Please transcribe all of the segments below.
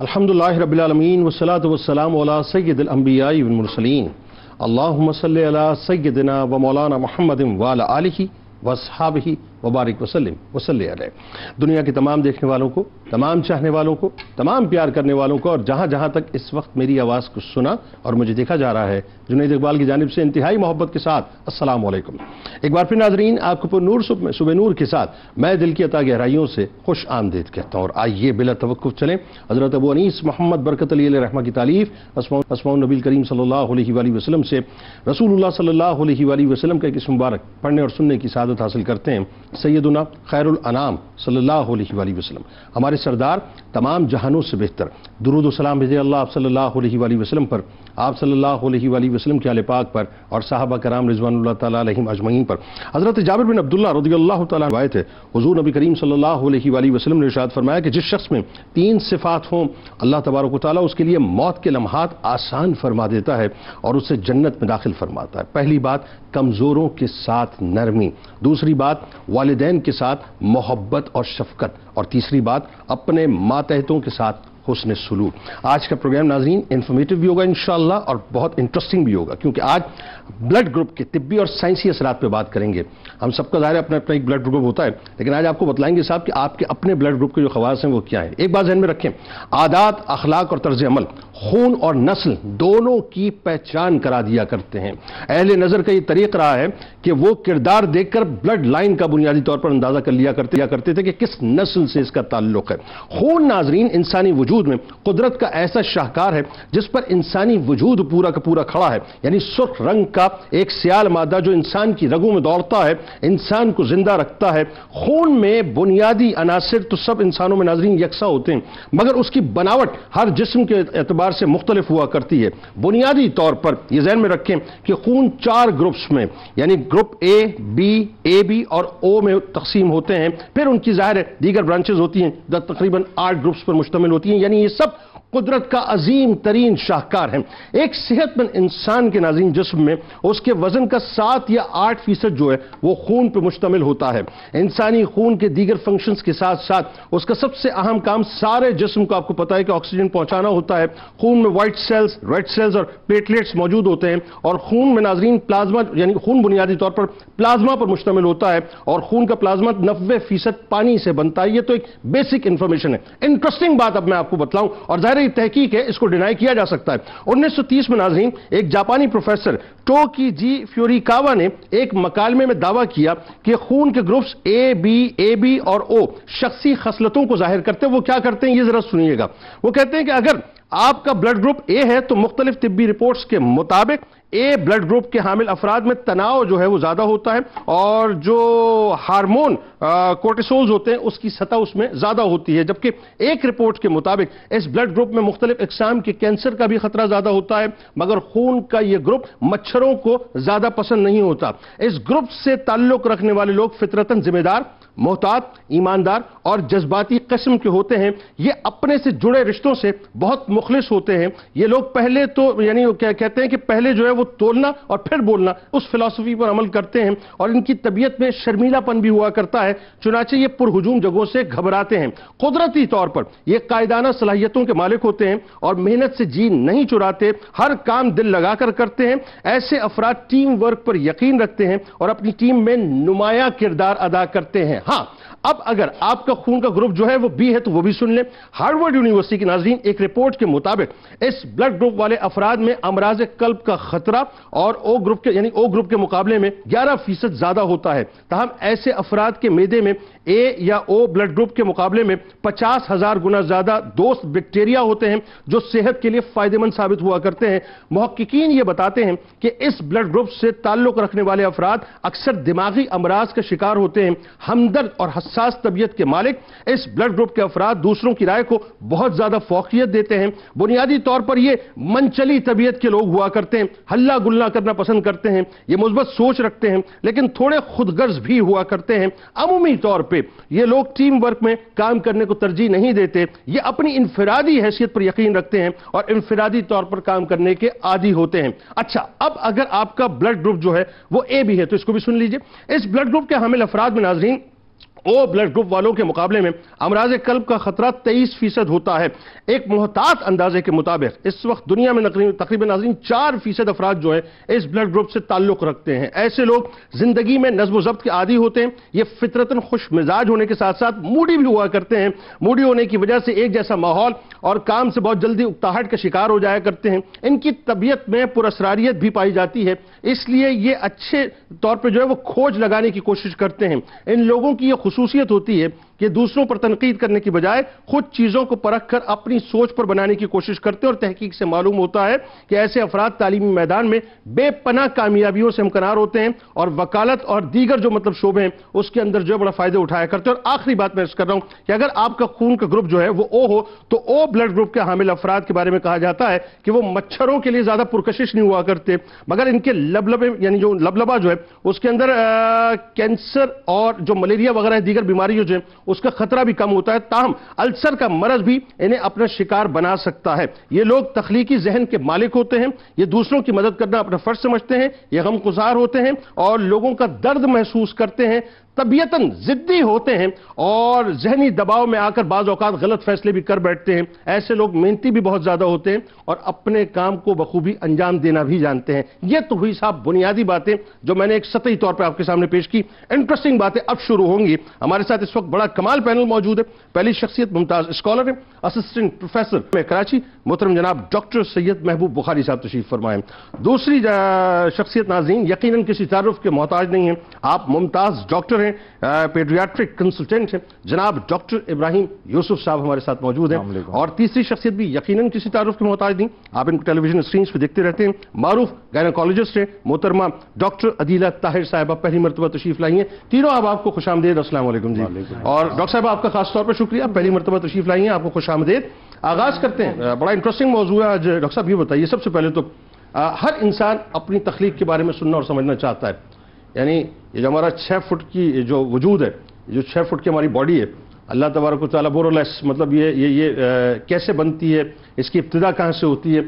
الحمدللہ رب العالمین والصلاة والسلام علی سید الانبیاء والمرسلین اللہم صلی علی سیدنا و مولانا محمد وعلی آلہ واصحابہ وبارک وسلم وصلی علیہ۔ دنیا کے تمام دیکھنے والوں کو، تمام چاہنے والوں کو، تمام پیار کرنے والوں کو اور جہاں جہاں تک اس وقت میری آواز کو سنا اور مجھے دیکھا جا رہا ہے، جنید اقبال کی جانب سے انتہائی محبت کے ساتھ السلام علیکم۔ ایک بار پھر ناظرین، آپ کو پر نور صبح نور کے ساتھ میں دل کی عطا گہرائیوں سے خوش آمدید کہتا ہوں، اور آئیے بلا توقف چلیں حضرت ابو انیس محمد برکت علی علیہ رحمہ کی تالیف اسماء النبی کریم صلی اللہ علیہ وآلہ وسلم سے رسول اللہ صلی اللہ علیہ وآلہ وسلم کا ایک اسم مبارک پڑھنے اور سننے کی سعادت حاصل کرتے ہیں۔ سیدنا خیر الانام صلی اللہ علیہ وآلہ وسلم، ہمارے سردار، تمام جہانوں سے بہتر، درود و سلام بھیجے اللہ آپ صلی اللہ علیہ وآلہ وسلم پر، آپ صلی اللہ علیہ وآلہ وسلم کے آل پاک پر اور صحابہ کرام رضوان اللہ تعالیٰ علیہم اجمعین پر۔ حضرت جابر بن عبداللہ رضی اللہ تعالیٰ روایت ہے، حضور نبی کریم صلی اللہ علیہ وآلہ وسلم نے ارشاد فرمایا کہ جس شخص میں 3 صفات ہوں، اللہ تبارک و تعالیٰ اس کے لیے موت کے لمحات آسان فرما دیتا ہے اور اسے جنت میں داخل فرماتا ہے۔ پہلی بات، کمزوروں کے ساتھ نرمی، دوسری بات، والدین کے ساتھ محبت اور شفقت، اور تیسری بات، اپنے ماتحتوں کے ساتھ حسن سلوک۔ آج کا پروگرام ناظرین انفارمیٹو بھی ہوگا انشاءاللہ اور بہت انٹرسٹنگ بھی ہوگا، کیونکہ آج بلڈ گروپ کے طبی اور سائنسی اثرات پہ بات کریں گے۔ ہم سب کا ظاہر اپنا اپنا ایک بلڈ گروپ ہوتا ہے، لیکن آج آپ کو بتلائیں گے صاحب کہ آپ کے اپنے بلڈ گروپ کے جو خواص ہیں وہ کیا ہیں۔ ایک بات ذہن میں رکھیں، عادات، اخلاق اور طرز عمل خون اور نسل دونوں کی پہچان کرا دیا کرتے ہیں۔ اہل نظر کا یہ طریق رہا ہے کہ وہ کردار دیکھ کر بلڈ لائن کا بنیادی طور پر اندازہ کر لیا کرتے تھے کہ کس نسل سے اس کا تعلق ہے۔ خون ناظرین انسانی وجود میں قدرت کا ایسا شاہکار ہے جس پر انسانی وجود پورا کا پورا کھڑا ہے، یعنی سرخ رنگ کا ایک سیال مادہ جو انسان کی رگوں میں دوڑتا ہے، انسان کو زندہ رکھتا ہے۔ خون میں بنیادی عناصر تو سب انسانوں میں ناظرین یکساں ہوتے ہیں، مگر اس کی بناوٹ ہر جسم کے اعتبار سے مختلف ہوا کرتی ہے۔ بنیادی طور پر یہ ذہن میں رکھیں کہ خون 4 گروپس میں، یعنی گروپ اے بی اور او میں تقسیم ہوتے ہیں، پھر ان کی ظاہر ہے دیگر برانچز ہوتی ہیں جو تقریباً 8 گروپس پر مشتمل ہوتی ہیں، یعنی یہ سب قدرت کا عظیم ترین شاہکار ہے۔ ایک صحت مند انسان کے ناظرین جسم میں اس کے وزن کا 7 یا 8% جو ہے وہ خون پہ مشتمل ہوتا ہے۔ انسانی خون کے دیگر فنکشنز کے ساتھ ساتھ اس کا سب سے اہم کام سارے جسم کو آپ کو پتا ہے کہ آکسیجن پہنچانا ہوتا ہے۔ خون میں وائٹ سیلز، ریڈ سیلز اور پلیٹلیٹس موجود ہوتے ہیں، اور خون میں ناظرین پلازما، یعنی خون بنیادی طور پر پلازما پر مشتمل ہوتا ہے، اور خون کا پلازما 90% پانی سے بنتا ہے۔ یہ تو ایک بیسک انفارمیشن ہے۔ انٹرسٹنگ بات اب میں آپ کو بتلاؤں، اور ظاہر یہ تحقیق ہے، اس کو ڈینائی کیا جا سکتا ہے۔ 1930 میں ناظرین ایک جاپانی پروفیسر ٹوکی جی فیوریکاوا نے ایک مکالمے میں دعویٰ کیا کہ خون کے گروپس اے بی اور او شخصی خصلتوں کو ظاہر کرتے ہیں۔ وہ کیا کرتے ہیں یہ ذرا سنیے گا۔ وہ کہتے ہیں کہ اگر آپ کا بلڈ گروپ اے ہے تو مختلف طبی رپورٹس کے مطابق اے بلڈ گروپ کے حامل افراد میں تناؤ جو ہے وہ زیادہ ہوتا ہے، اور جو ہارمون کورٹیسولز ہوتے ہیں اس کی سطح اس میں زیادہ ہوتی ہے، جبکہ ایک رپورٹ کے مطابق اس بلڈ گروپ میں مختلف اقسام کے کینسر کا بھی خطرہ زیادہ ہوتا ہے، مگر خون کا یہ گروپ مچھروں کو زیادہ پسند نہیں ہوتا۔ اس گروپ سے تعلق رکھنے والے لوگ فطرتاً ذمہ دار، محتاط، ایماندار اور جذباتی قسم کے ہوتے ہیں۔ یہ اپنے سے جڑے رشتوں سے بہت مخلص ہوتے ہیں۔ یہ لوگ پہلے تو یعنی کہتے ہیں کہ پہلے جو ہے وہ تولنا اور پھر بولنا، اس فلسفی پر عمل کرتے ہیں، اور ان کی طبیعت میں شرمیلا پن بھی ہوا کرتا ہے، چنانچہ یہ پرہجوم جگہوں سے گھبراتے ہیں۔ قدرتی طور پر یہ قائدانہ صلاحیتوں کے مالک ہوتے ہیں اور محنت سے جی نہیں چراتے، ہر کام دل لگا کر کرتے ہیں۔ ایسے افراد ٹیم ورک پر یقین رکھتے ہیں اور اپنی ٹیم میں نمایاں کردار ادا کرتے ہیں۔ ہاں، اب اگر آپ کا خون کا گروپ جو ہے وہ بی ہے تو وہ بھی سن لیں۔ ہارورڈ یونیورسٹی کی ناظرین ایک رپورٹ کے مطابق اس بلڈ گروپ والے افراد میں امراض قلب کا خطرہ اور او گروپ کے مقابلے میں 11% زیادہ ہوتا ہے۔ تاہم ایسے افراد کے معدے میں اے یا او بلڈ گروپ کے مقابلے میں 50,000 گنا زیادہ دوست بیکٹیریا ہوتے ہیں جو صحت کے لیے فائدہ مند ثابت ہوا کرتے ہیں۔ محققین یہ بتاتے ہیں کہ اس بلڈ گروپ سے تعلق رکھنے والے افراد اکثر دماغی امراض کا شکار ہوتے ہیں۔ ہمدرد اور حساس طبیعت کے مالک اس بلڈ گروپ کے افراد دوسروں کی رائے کو بہت زیادہ فوقیت دیتے ہیں۔ بنیادی طور پر یہ منچلی طبیعت کے لوگ ہوا کرتے ہیں، ہلا گلا کرنا پسند کرتے ہیں، یہ مثبت سوچ رکھتے ہیں، لیکن تھوڑے خود غرض بھی ہوا کرتے ہیں۔ عمومی طور پہ یہ لوگ ٹیم ورک میں کام کرنے کو ترجیح نہیں دیتے، یہ اپنی انفرادی حیثیت پر یقین رکھتے ہیں اور انفرادی طور پر کام کرنے کے عادی ہوتے ہیں۔ اچھا، اب اگر آپ کا بلڈ گروپ جو ہے وہ اے بھی ہے تو اس کو بھی سن لیجئے۔ اس بلڈ گروپ کے حامل افراد میں ناظرین او بلڈ گروپ والوں کے مقابلے میں امراض قلب کا خطرہ 23% ہوتا ہے۔ ایک محتاط اندازے کے مطابق اس وقت دنیا میں تقریباً ناظرین 4% افراد جو ہیں اس بلڈ گروپ سے تعلق رکھتے ہیں۔ ایسے لوگ زندگی میں نظم و ضبط کے عادی ہوتے ہیں، یہ فطرتاً خوش مزاج ہونے کے ساتھ ساتھ موڈی بھی ہوا کرتے ہیں۔ موڈی ہونے کی وجہ سے ایک جیسا ماحول اور کام سے بہت جلدی اکتاہٹ کا شکار ہو جایا کرتے ہیں۔ ان کی طبیعت میں پراسراریت بھی پائی جاتی ہے، اس لیے یہ اچھے طور پہ جو ہے وہ کھوج لگانے کی کوشش کرتے ہیں۔ ان لوگوں کی یہ خصوصیت ہوتی ہے کہ دوسروں پر تنقید کرنے کی بجائے خود چیزوں کو پرکھ کر اپنی سوچ پر بنانے کی کوشش کرتے ہیں، اور تحقیق سے معلوم ہوتا ہے کہ ایسے افراد تعلیمی میدان میں بے پناہ کامیابیوں سے ہمکنار ہوتے ہیں اور وکالت اور دیگر جو شعبے ہیں اس کے اندر جو ہے بڑا فائدہ اٹھایا کرتے ہیں۔ اور آخری بات میں عرض کر رہا ہوں کہ اگر آپ کا خون کا گروپ جو ہے وہ او ہو تو او بلڈ گروپ کے حامل افراد کے بارے میں کہا جاتا ہے کہ وہ مچھروں کے لیے زیادہ پرکشش نہیں ہوا کرتے، مگر ان کے لبلبے یعنی جو لبلبا جو ہے اس کے اندر کینسر اور جو ملیریا وغیرہ دیگر بیماریوں جو ہے اس کا خطرہ بھی کم ہوتا ہے۔ تاہم السر کا مرض بھی انہیں اپنا شکار بنا سکتا ہے۔ یہ لوگ تخلیقی ذہن کے مالک ہوتے ہیں، یہ دوسروں کی مدد کرنا اپنا فرض سمجھتے ہیں، یہ غمگسار ہوتے ہیں اور لوگوں کا درد محسوس کرتے ہیں، طبیعتاً ضدی ہوتے ہیں اور ذہنی دباؤ میں آ کر بعض اوقات غلط فیصلے بھی کر بیٹھتے ہیں۔ ایسے لوگ محنتی بھی بہت زیادہ ہوتے ہیں اور اپنے کام کو بخوبی انجام دینا بھی جانتے ہیں۔ یہ تو ہوئی صاحب بنیادی باتیں جو میں نے ایک سطحی طور پہ آپ کے سامنے پیش کی۔ انٹرسٹنگ باتیں اب شروع ہوں گی۔ ہمارے ساتھ اس وقت بڑا کمال پینل موجود ہے۔ پہلی شخصیت ممتاز اسکالر ہیں، اسسٹنٹ پروفیسر میں کراچی، محترم جناب ڈاکٹر سید محبوب بخاری صاحب تشریف فرمائیں۔ دوسری شخصیت ناظرین یقیناً کسی تعارف کے محتاج نہیں ہیں، آپ ممتاز ڈاکٹر ہیں، پیڈیاٹرک کنسلٹنٹ ہیں، جناب ڈاکٹر ابراہیم یوسف صاحب ہمارے ساتھ موجود ہیں۔ اور تیسری شخصیت بھی یقیناً کسی تعارف کے محتاج نہیں، آپ ان کو ٹیلی ویژن اسکرینز پہ دیکھتے رہتے ہیں، معروف گائنیکالوجسٹ ہیں، محترمہ ڈاکٹر عدیلہ طاہر صاحبہ پہلی مرتبہ تشریف لائی ہیں۔ تینوں آپ کو خوش آمدید، السلام علیکم جی۔ اور ڈاکٹر صاحب آپ کا خاص طور پر شکریہ، پہلی مرتبہ تشریف لائی ہیں، آپ کو خوش آمدید۔ آغاز کرتے ہیں، بڑا انٹرسٹنگ موضوع ہے آج۔ ڈاکٹر صاحب یہ بتائیے سب سے پہلے تو ہر انسان اپنی تخلیق کے بارے میں سننا اور سمجھنا چاہتا ہے، یعنی یہ جو ہمارا 6 فٹ کی جو وجود ہے، جو 6 فٹ کی ہماری باڈی ہے، اللہ تبارک و تعالیٰ بورولس مطلب یہ کیسے بنتی ہے، اس کی ابتدا کہاں سے ہوتی ہے،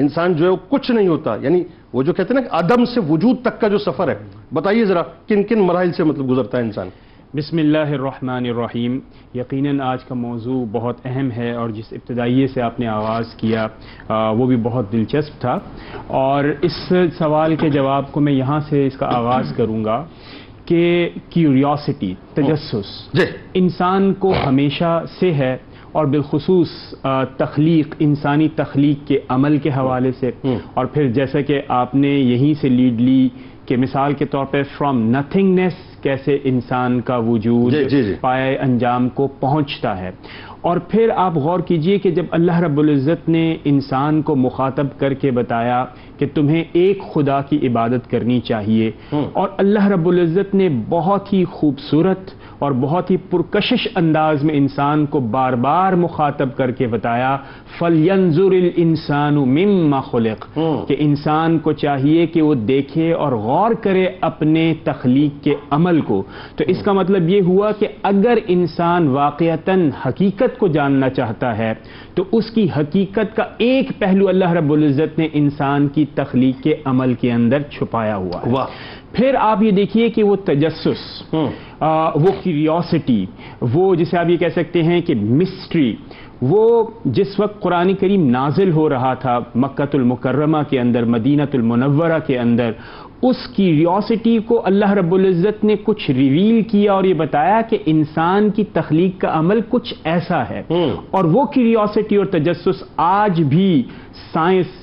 انسان جو ہے وہ کچھ نہیں ہوتا، یعنی وہ جو کہتے ہیں نا کہ عدم سے وجود تک کا جو سفر ہے، بتائیے ذرا کن کن مراحل سے گزرتا ہے انسان؟ بسم اللہ الرحمن الرحیم۔ یقیناً آج کا موضوع بہت اہم ہے اور جس ابتدائیے سے آپ نے آغاز کیا وہ بھی بہت دلچسپ تھا، اور اس سوال کے جواب کو میں یہاں سے اس کا آغاز کروں گا کہ کیوریوسٹی، تجسس انسان کو ہمیشہ سے ہے، اور بالخصوص تخلیق، انسانی تخلیق کے عمل کے حوالے سے، اور پھر جیسا کہ آپ نے یہیں سے لیڈ لی کہ مثال کے طور پہ فرام نتھنگنیس کیسے انسان کا وجود پائے انجام کو پہنچتا ہے۔ اور پھر آپ غور کیجئے کہ جب اللہ رب العزت نے انسان کو مخاطب کر کے بتایا کہ تمہیں ایک خدا کی عبادت کرنی چاہیے، اور اللہ رب العزت نے بہت ہی خوبصورت اور بہت ہی پرکشش انداز میں انسان کو بار بار مخاطب کر کے بتایا فَلْيَنْظُرِ الْإِنسَانُ مِمَّا خُلِقَ، کہ انسان کو چاہیے کہ وہ دیکھے اور غور کرے اپنے تخلیق کے عمل کو۔ تو اس کا مطلب یہ ہوا کہ اگر انسان واقعتاً حقیقت کو جاننا چاہتا ہے تو اس کی حقیقت کا ایک پہلو اللہ رب العزت نے انسان کی تخلیق کے عمل کے اندر چھپایا ہوا ہے۔ پھر آپ یہ دیکھیے کہ وہ تجسس، وہ کیوریوسٹی، وہ جسے آپ یہ کہہ سکتے ہیں کہ مسٹری، وہ جس وقت قرآن کریم نازل ہو رہا تھا مکہ المکرمہ کے اندر، مدینہ المنورہ کے اندر، اس کیوریوسٹی کو اللہ رب العزت نے کچھ ریویل کیا اور یہ بتایا کہ انسان کی تخلیق کا عمل کچھ ایسا ہے۔ اور وہ کیوریوسٹی اور تجسس آج بھی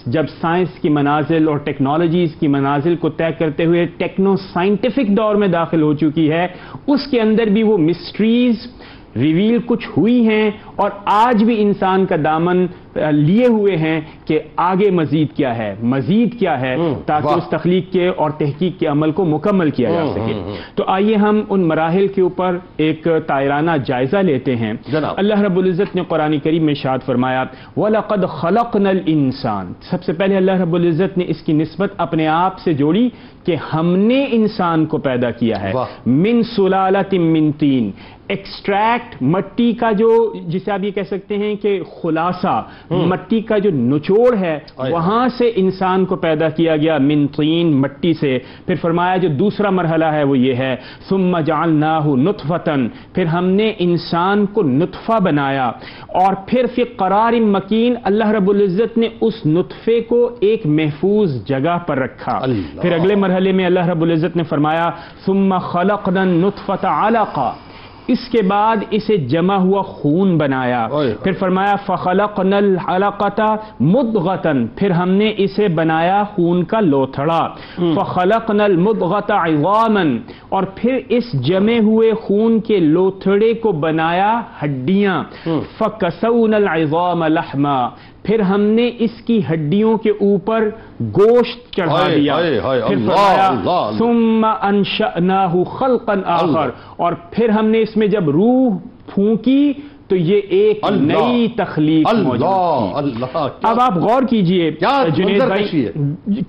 جب سائنس کی منازل اور ٹیکنالوجیز کی منازل کو طے کرتے ہوئے ٹیکنو سائنٹیفک دور میں داخل ہو چکی ہے، اس کے اندر بھی وہ مسٹریز ریویل کچھ ہوئی ہیں، اور آج بھی انسان کا دامن لیے ہوئے ہیں کہ آگے مزید کیا ہے، مزید کیا ہے، تاکہ اس تخلیق کے اور تحقیق کے عمل کو مکمل کیا جا سکے۔ تو آئیے ہم ان مراحل کے اوپر ایک طائرانہ جائزہ لیتے ہیں۔ اللہ رب العزت نے قرآن کریم میں ارشاد فرمایا وَلَقَدْ خَلَقْنَا الْإِنسَانَ، سب سے پہلے اللہ رب العزت نے اس کی نسبت اپنے آپ سے جوڑی کہ ہم نے انسان کو پیدا کیا ہے، من سلالۃ من طین، ایکسٹریکٹ، مٹی کا جو جسے آپ یہ کہہ سکتے ہیں کہ خلاصہ، مٹی کا جو نچوڑ ہے وہاں سے انسان کو پیدا کیا گیا، من طین، مٹی سے. پھر فرمایا جو دوسرا مرحلہ ہے وہ یہ ہے ثم جعلناہ نطفۃ، پھر ہم نے انسان کو نطفہ بنایا، اور پھر فی قرار مکین، اللہ رب العزت نے اس نطفے کو ایک محفوظ جگہ پر رکھا. پھر اگلے مرحلے میں اللہ رب العزت نے فرمایا ثم خلقنا النطفۃ علقہ، اس کے بعد اسے جمع ہوا خون بنایا. پھر فرمایا فخلقنا العلقۃ مضغۃ، پھر ہم نے اسے بنایا خون کا لوتھڑا. فخلقنا المضغۃ عظاما، اور پھر اس جمے ہوئے خون کے لوتھڑے کو بنایا ہڈیاں. فکسونا العظام لحما، پھر ہم نے اس کی ہڈیوں کے اوپر گوشت چڑھا دیا. پھر فرمایا ثم انشأناہ خلقا آخر، اور پھر ہم نے اس میں جب روح پھونکی تو یہ ایک نئی تخلیق موجود تھی. اب آپ غور کیجئے جنید بھائی،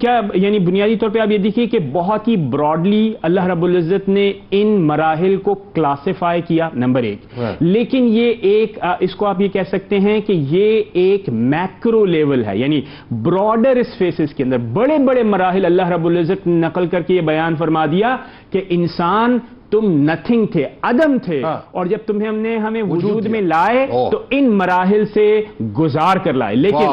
کیا یعنی بنیادی طور پہ آپ یہ دیکھیے کہ بہت ہی براڈلی اللہ رب العزت نے ان مراحل کو کلاسیفائی کیا، نمبر ایک. لیکن یہ ایک اس کو آپ یہ کہہ سکتے ہیں کہ یہ ایک میکرو لیول ہے، یعنی براڈر اسپیسز کے اندر بڑے بڑے مراحل اللہ رب العزت نے نقل کر کے یہ بیان فرما دیا کہ انسان تم نتھنگ تھے، عدم تھے، اور جب تمہیں ہمیں وجود میں لائے تو ان مراحل سے گزار کر لائے. لیکن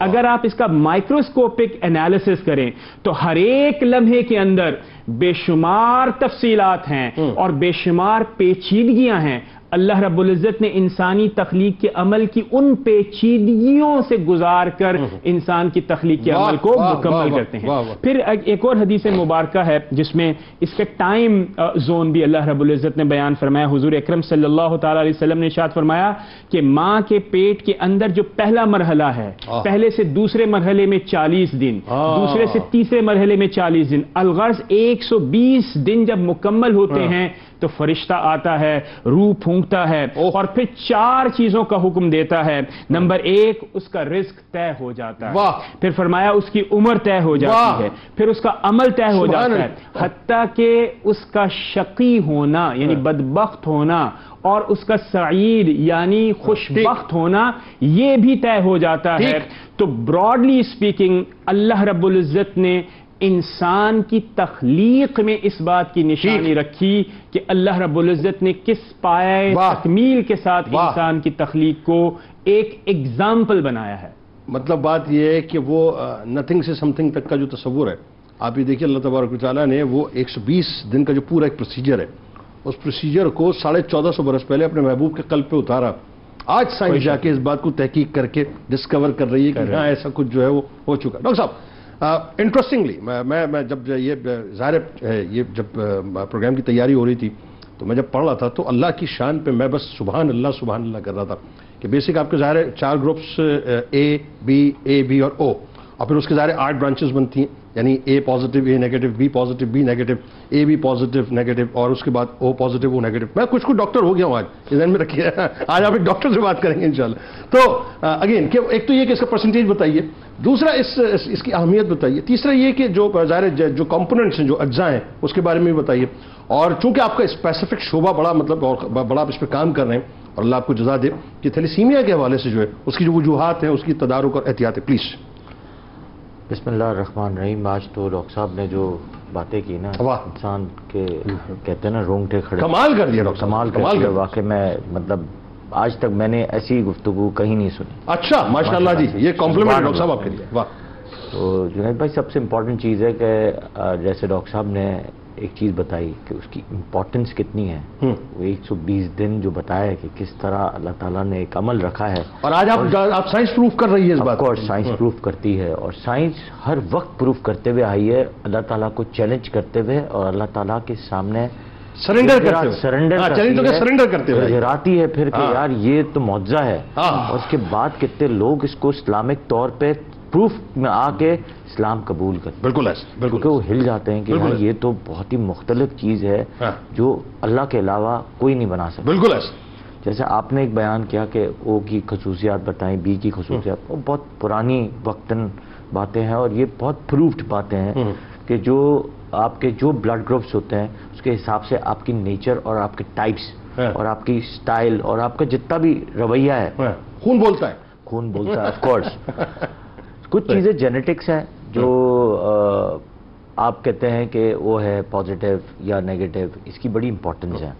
اگر آپ اس کا مائکروسکوپک انالیسس کریں تو ہر ایک لمحے کے اندر بے شمار تفصیلات ہیں اور بے شمار پیچیدگیاں ہیں. اللہ رب العزت نے انسانی تخلیق کے عمل کی ان پیچیدگیوں سے گزار کر انسان کی تخلیق کے عمل کو مکمل کرتے ہیں. پھر ایک اور حدیث مبارکہ ہے جس میں اس کا ٹائم زون بھی اللہ رب العزت نے بیان فرمایا. حضور اکرم صلی اللہ تعالی علیہ وسلم نے ارشاد فرمایا کہ ماں کے پیٹ کے اندر جو پہلا مرحلہ ہے، پہلے سے دوسرے مرحلے میں 40 دن، دوسرے سے تیسرے مرحلے میں 40 دن، الغرض 120 دن جب مکمل ہوتے ہیں تو فرشتہ آتا ہے، روح پھونکتا ہے، اور پھر 4 چیزوں کا حکم دیتا ہے. نمبر 1، اس کا رزق طے ہو جاتا ہے. پھر فرمایا اس کی عمر طے ہو جاتی ہے. پھر اس کا عمل طے ہو جاتا ہے، حتیٰ کہ اس کا شقی ہونا یعنی بدبخت ہونا اور اس کا سعید یعنی خوشبخت ہونا یہ بھی طے ہو جاتا ہے. تو براڈلی اسپیکنگ اللہ رب العزت نے انسان کی تخلیق میں اس بات کی نشانی رکھی کہ اللہ رب العزت نے کس پائے تکمیل کے ساتھ انسان کی تخلیق کو ایک ایگزامپل بنایا ہے. مطلب بات یہ ہے کہ وہ نتھنگ سے سم تھنگ تک کا جو تصور ہے، آپ یہ دیکھیے اللہ تبارک و تعالیٰ نے وہ 120 دن کا جو پورا ایک پروسیجر ہے، اس پروسیجر کو 1450 برس پہلے اپنے محبوب کے قلب پہ اتارا. آج سائنس جا کے اس بات کو تحقیق کر کے ڈسکور کر رہی ہے کہ ہاں ایسا کچھ جو ہے وہ ہو چکا. ڈاکٹر صاحب انٹرسٹنگلی میں جب یہ ظاہر ہے یہ جب پروگرام کی تیاری ہو رہی تھی تو میں جب پڑھ رہا تھا تو اللہ کی شان پہ میں بس سبحان اللہ کر رہا تھا کہ بیسک آپ کے ظاہر ہے 4 گروپس اے بی اور او، اور پھر اس کے ظاہر 8 برانچز بنتی ہیں، یعنی A positive A negative, B positive B negative, A B positive negative, اور اس کے بعد او پازیٹیو او نیگیٹو. میں کچھ ڈاکٹر ہو گیا ہوں آج، ذہن میں رکھیے آج آپ ایک ڈاکٹر سے بات کریں گے انشاءاللہ. تو اگین کہ ایک تو یہ کہ اس کا پرسنٹیج بتائیے، دوسرا اس کی اہمیت بتائیے، تیسرا یہ کہ جو ظاہر جو کمپوننٹس ہیں جو اجزاء ہیں اس کے بارے میں بھی بتائیے. اور چونکہ آپ کا اسپیسیفک شعبہ بڑا مطلب اور بڑا آپ اس پہ کام کر رہے ہیں اور اللہ آپ کو جزا دے کہ تھیلیسیمیا کے حوالے سے جو ہے اس کی جو وجوہات ہیں اس کی تدارک اور احتیاط ہے، پلیز. بسم اللہ الرحمن الرحیم. آج تو ڈاکٹر صاحب نے جو باتیں کی نا، انسان کے کہتے ہیں نا رونگٹے کھڑے، کمال کر دیا ڈاکٹر، کمال کر دیا. واقعی میں مطلب آج تک میں نے ایسی گفتگو کہیں نہیں سنی. اچھا ماشاءاللہ جی، یہ کمپلیمنٹ ڈاکٹر صاحب آپ کے لیے. واہ. تو جنید بھائی سب سے امپورٹنٹ چیز ہے کہ جیسے ڈاکٹر صاحب نے ایک چیز بتائی کہ اس کی امپورٹنس کتنی ہے. وہ 120 دن جو بتایا کہ کس طرح اللہ تعالیٰ نے ایک عمل رکھا ہے، اور آج آپ سائنس پروف کر رہی ہے اس بات کو. سائنس پروف کرتی ہے، اور سائنس ہر وقت پروف کرتے ہوئے آئی ہے، اللہ تعالیٰ کو چیلنج کرتے ہوئے اور اللہ تعالیٰ کے سامنے سرنڈر کرتے ہوئے گراتی ہے پھر کہ یار یہ تو معجزہ ہے. اور اس کے بعد کتنے لوگ اس کو اسلامک طور پہ پروف میں آ کے اسلام قبول کرتے ہیں. بالکل ایسے، کیونکہ وہ ہل جاتے ہیں کہ یہ تو بہت ہی مختلف چیز ہے جو اللہ کے علاوہ کوئی نہیں بنا سکتا. بالکل ایسے. جیسے آپ نے ایک بیان کیا کہ او کی خصوصیات بتائیں، بی کی خصوصیات، وہ بہت پرانی وقتاً باتیں ہیں اور یہ بہت پروفڈ باتیں ہیں کہ جو آپ کے جو بلڈ گروپس ہوتے ہیں اس کے حساب سے آپ کی نیچر اور آپ کے ٹائپس اور آپ کی سٹائل اور آپ کا جتنا بھی رویہ ہے، خون بولتا ہے، خون بولتا ہے آف کورس. کچھ چیزیں جینیٹکس ہیں جو آپ کہتے ہیں کہ وہ ہے پازیٹیو یا نیگیٹو, اس کی بڑی امپورٹنس ہے.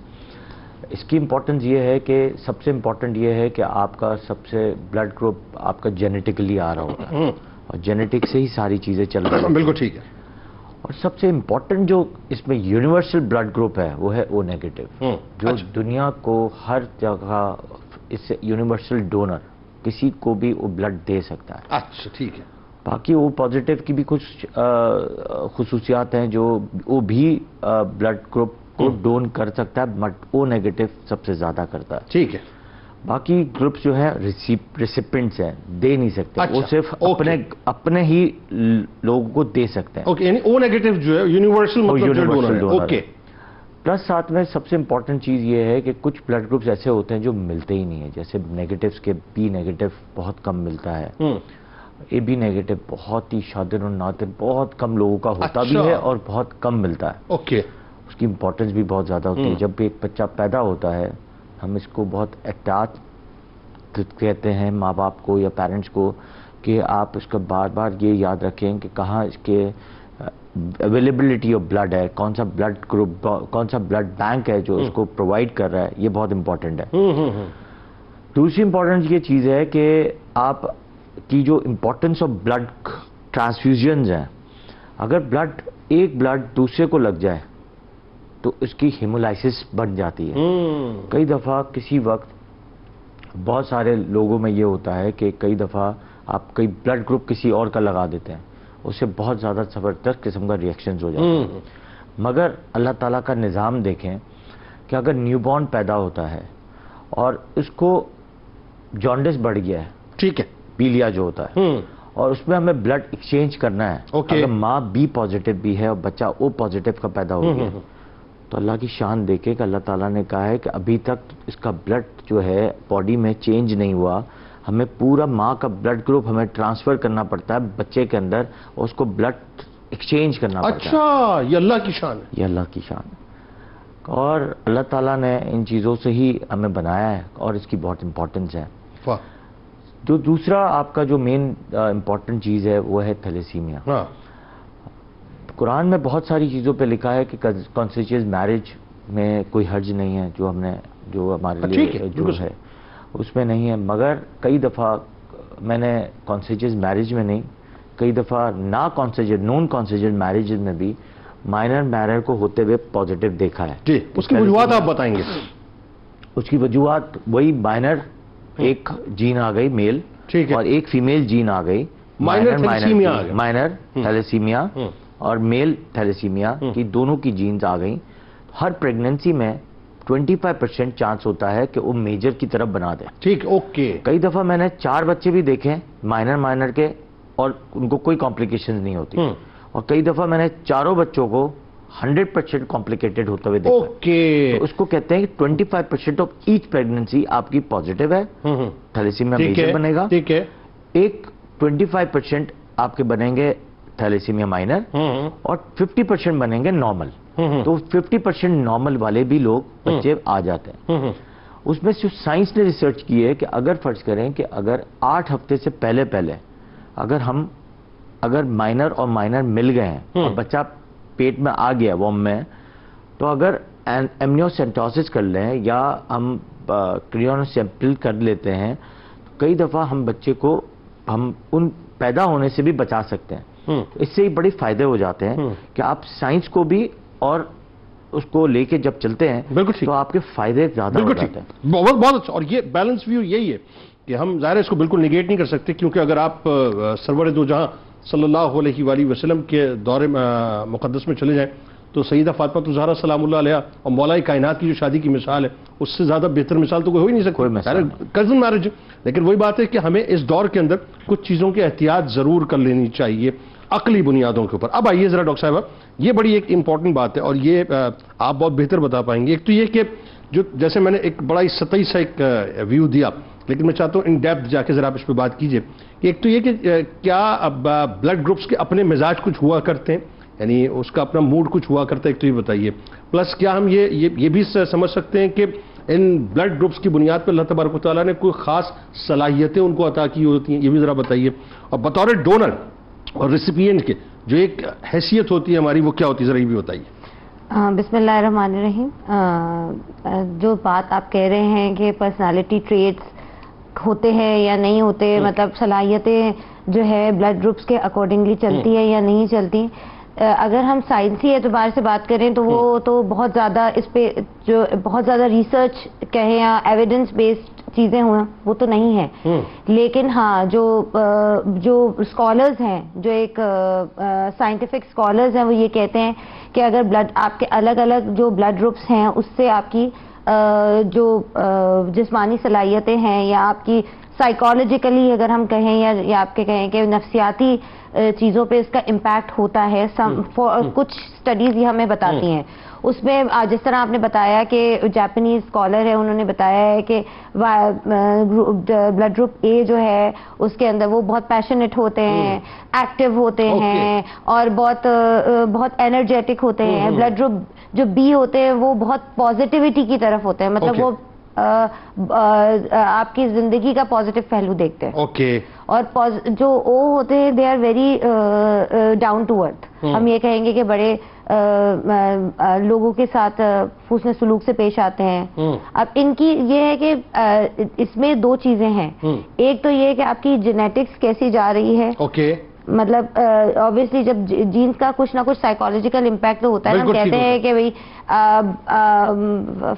اس کی امپورٹنس یہ ہے کہ سب سے امپورٹنٹ یہ ہے کہ آپ کا سب سے بلڈ گروپ آپ کا جینیٹکلی آ رہا ہوتا ہے, اور جینیٹک سے ہی ساری چیزیں چل رہی ہیں. بالکل ٹھیک ہے. اور سب سے امپورٹنٹ جو اس میں یونیورسل بلڈ گروپ ہے وہ ہے او نیگیٹو, جو دنیا کو ہر جگہ اس سے یونیورسل ڈونر کسی کو بھی وہ بلڈ دے سکتا ہے. اچھا ٹھیک ہے. باقی او پازیٹیو کی بھی کچھ خصوصیات ہیں جو وہ بھی بلڈ گروپ کو ڈون کر سکتا ہے, بٹ او نیگیٹو سب سے زیادہ کرتا ہے. ٹھیک ہے. باقی گروپس جو ہیں ریسیپینٹس ہیں, دے نہیں سکتے. وہ صرف اپنے ہی لوگوں کو دے سکتے ہیں. اوکے, یعنی او نیگیٹو جو ہے یونیورسل مطلب اوکے. پلس ساتھ میں سب سے امپورٹنٹ چیز یہ ہے کہ کچھ بلڈ گروپس ایسے ہوتے ہیں جو ملتے ہی نہیں ہیں, جیسے نیگیٹوز کے بی نیگیٹو بہت کم ملتا ہے, اے بی نیگیٹو بہت ہی شادر و نادر بہت کم لوگوں کا ہوتا بھی ہے اور بہت کم ملتا ہے. اوکے. اس کی امپورٹنس بھی بہت زیادہ ہوتی ہے. جب بھی ایک بچہ پیدا ہوتا ہے ہم اس کو بہت احتیاط کہتے ہیں ماں باپ کو یا پیرنٹس کو کہ آپ اس کا بار بار یہ یاد رکھیں کہ کہاں اس کے اویلیبلٹی آف بلڈ ہے, کون سا بلڈ گروپ, کون سا بلڈ بینک ہے جو اس کو پرووائڈ کر رہا ہے. یہ بہت امپورٹنٹ ہے. دوسری امپورٹنٹ یہ چیز ہے کہ آپ کی جو امپورٹنس آف بلڈ ٹرانسفیوژنز ہیں, اگر ایک بلڈ دوسرے کو لگ جائے تو اس کی ہیمولائسس بن جاتی ہے. کئی دفعہ کسی وقت بہت سارے لوگوں میں یہ ہوتا ہے کہ کئی دفعہ آپ کئی بلڈ گروپ کسی اور کا لگا دیتے ہیں, اس سے بہت زیادہ زبردست قسم کا ریئیکشنز ہو جاتے ہیں. مگر اللہ تعالیٰ کا نظام دیکھیں کہ اگر نیو بورن پیدا ہوتا ہے اور اس کو جانڈس بڑھ گیا ہے, ٹھیک ہے, پیلیا جو ہوتا ہے, اور اس میں ہمیں بلڈ ایکسچینج کرنا ہے. اگر ماں بی پازیٹیو بھی ہے اور بچہ او پازیٹیو کا پیدا ہو گیا تو اللہ کی شان دیکھے کہ اللہ تعالیٰ نے کہا ہے کہ ابھی تک اس کا بلڈ جو ہے باڈی میں چینج نہیں ہوا, ہمیں پورا ماں کا بلڈ گروپ ہمیں ٹرانسفر کرنا پڑتا ہے بچے کے اندر, اور اس کو بلڈ ایکسچینج کرنا پڑتا ہے. اچھا, یہ اللہ کی شان ہے. یہ اللہ کی شان ہے, اور اللہ تعالیٰ نے ان چیزوں سے ہی ہمیں بنایا ہے اور اس کی بہت امپورٹنس ہے. جو دوسرا آپ کا جو مین امپورٹنٹ چیز ہے وہ ہے تھیلیسیمیا. قرآن میں بہت ساری چیزوں پہ لکھا ہے کہ کانسیجیس میرج میں کوئی حرج نہیں ہے, جو ہم نے جو ہمارے لیے جو ہے اس میں نہیں ہے. مگر کئی دفعہ میں نے کانسیجیس میرج میں نہیں, کئی دفعہ نون کانسیجیس میرج میں بھی مائنر میرر کو ہوتے ہوئے پازیٹیو دیکھا ہے. جی, اس کی وجوہات آپ بتائیں گے. اس کی وجوہات وہی مائنر ایک جین آ گئی میل, اور ایک فیمیل جین آ گئی مائنر تھیلیسیمیا, اور میل تھیلیسیمیا کی دونوں کی جینز آ گئیں. ہر پریگننسی میں 25% چانس ہوتا ہے کہ وہ میجر کی طرف بنا دے. ٹھیک, اوکے. کئی دفعہ میں نے 4 بچے بھی دیکھے مائنر کے, اور ان کو کوئی کمپلیکیشنز نہیں ہوتی, اور کئی دفعہ میں نے چاروں بچوں کو 100% کمپلیکیٹڈ ہوتے ہوئے دیکھا. اوکے. تو اس کو کہتے ہیں کہ 25% آف ایچ پریگننسی آپ کی پازیٹیو ہے, تھیلیسیمیا میجر بنے گا. ٹھیک ہے. ایک 25% آپ کے بنیں گے تھیلیسیمیا مائنر, اور 50% بنیں گے نارمل. تو 50% نارمل والے بھی لوگ بچے آ جاتے ہیں. اس میں جو سائنس نے ریسرچ کی ہے کہ اگر فرض کریں کہ اگر 8 ہفتے سے پہلے اگر مائنر اور مائنر مل گئے ہیں اور بچہ پیٹ میں آ گیا ووم میں, تو اگر ایمنیوسینٹوسس کر لیں یا ہم کریون سیمپل کر لیتے ہیں, تو کئی دفعہ ہم بچے کو ہم ان پیدا ہونے سے بھی بچا سکتے ہیں. اس سے ہی بڑے فائدے ہو جاتے ہیں کہ آپ سائنس کو بھی اور اس کو لے کے جب چلتے ہیں تو آپ کے فائدے زیادہ ہو جاتے ہیں. بہت اچھا. اور یہ بیلنس ویو یہی ہے کہ ہم ظاہر اس کو بالکل نگیٹ نہیں کر سکتے, کیونکہ اگر آپ سرور دو جہاں صلی اللہ علیہ وآلہ وسلم کے دور مقدس میں چلے جائیں تو سیدہ فاطمہ الزہرا سلام اللہ علیہ اور مولا کائنات کی جو شادی کی مثال ہے, اس سے زیادہ بہتر مثال تو کوئی ہو ہی نہیں سکتی. Cousin marriage. لیکن وہی بات ہے کہ ہمیں اس دور کے اندر کچھ چیزوں کی احتیاط ضرور کر لینی چاہیے عقلی بنیادوں کے اوپر. اب آئیے ذرا ڈاکٹر صاحبہ, یہ بڑی ایک امپورٹنٹ بات ہے اور یہ آپ بہت بہتر بتا پائیں گے. ایک تو یہ کہ جو جیسے میں نے ایک بڑا ہی سطحی سا ایک ویو دیا, لیکن میں چاہتا ہوں ان ڈیپتھ جا کے ذرا آپ اس پہ بات کیجئے. ایک تو یہ کہ کیا بلڈ گروپس کے اپنے مزاج کچھ ہوا کرتے ہیں, یعنی اس کا اپنا موڈ کچھ ہوا کرتا ہے, ایک تو یہ بتائیے. پلس کیا ہم یہ بھی سمجھ سکتے ہیں کہ ان بلڈ گروپس کی بنیاد پر اللہ تبارک و تعالیٰ نے کوئی خاص صلاحیتیں ان کو عطا کی ہوتی ہیں؟ یہ بھی ذرا بتائیے. اور بطور ڈونر اور ریسیپینٹ کے جو ایک حیثیت ہوتی ہے ہماری، وہ کیا ہوتی ہے، ذرا یہ بھی بتائیے. بسم اللہ الرحمن الرحیم. جو بات آپ کہہ رہے ہیں کہ پرسنالٹی ٹریٹس ہوتے ہیں یا نہیں ہوتے، مطلب صلاحیتیں جو ہے بلڈ گروپس کے اکارڈنگلی چلتی ہے یا نہیں چلتی، اگر ہم سائنسی اعتبار سے بات کریں تو وہ تو بہت زیادہ اس پہ جو بہت زیادہ ریسرچ کہیں یا ایویڈنس بیسڈ چیزیں ہوئیں وہ تو نہیں ہیں. لیکن ہاں جو اسکالرز ہیں، جو ایک سائنٹیفک اسکالرز ہیں، وہ یہ کہتے ہیں کہ اگر بلڈ آپ کے الگ الگ جو بلڈ گروپس ہیں اس سے آپ کی جو جسمانی صلاحیتیں ہیں یا آپ کی سائیکالوجیکلی اگر ہم کہیں یا آپ کے کہیں کہ نفسیاتی چیزوں پہ اس کا امپیکٹ ہوتا ہے. کچھ اسٹڈیز یہ ہمیں بتاتی ہیں. اس میں جس طرح آپ نے بتایا کہ جاپنیز اسکالر ہے، انہوں نے بتایا ہے کہ بلڈ گروپ اے جو ہے اس کے اندر وہ بہت پیشنیٹ ہوتے ہیں، ایکٹیو ہوتے ہیں اور بہت انرجیٹک ہوتے ہیں. بلڈ گروپ جو بی ہوتے ہیں وہ بہت پازیٹیوٹی کی طرف ہوتے ہیں، مطلب وہ آپ کی زندگی کا پازیٹیو پہلو دیکھتے ہیں. اور جو او ہوتے ہیں they are very down to earth. ہم یہ کہیں گے کہ بڑے لوگوں کے ساتھ حسن سلوک سے پیش آتے ہیں. اب ان کی یہ ہے کہ اس میں دو چیزیں ہیں. ایک تو یہ کہ آپ کی جینیٹکس کیسی جا رہی ہے، مطلب obviously جب جینز کا کچھ نہ کچھ سائیکالوجیکل امپیکٹ تو ہوتا ہے. ہم کہتے ہیں کہ بھئی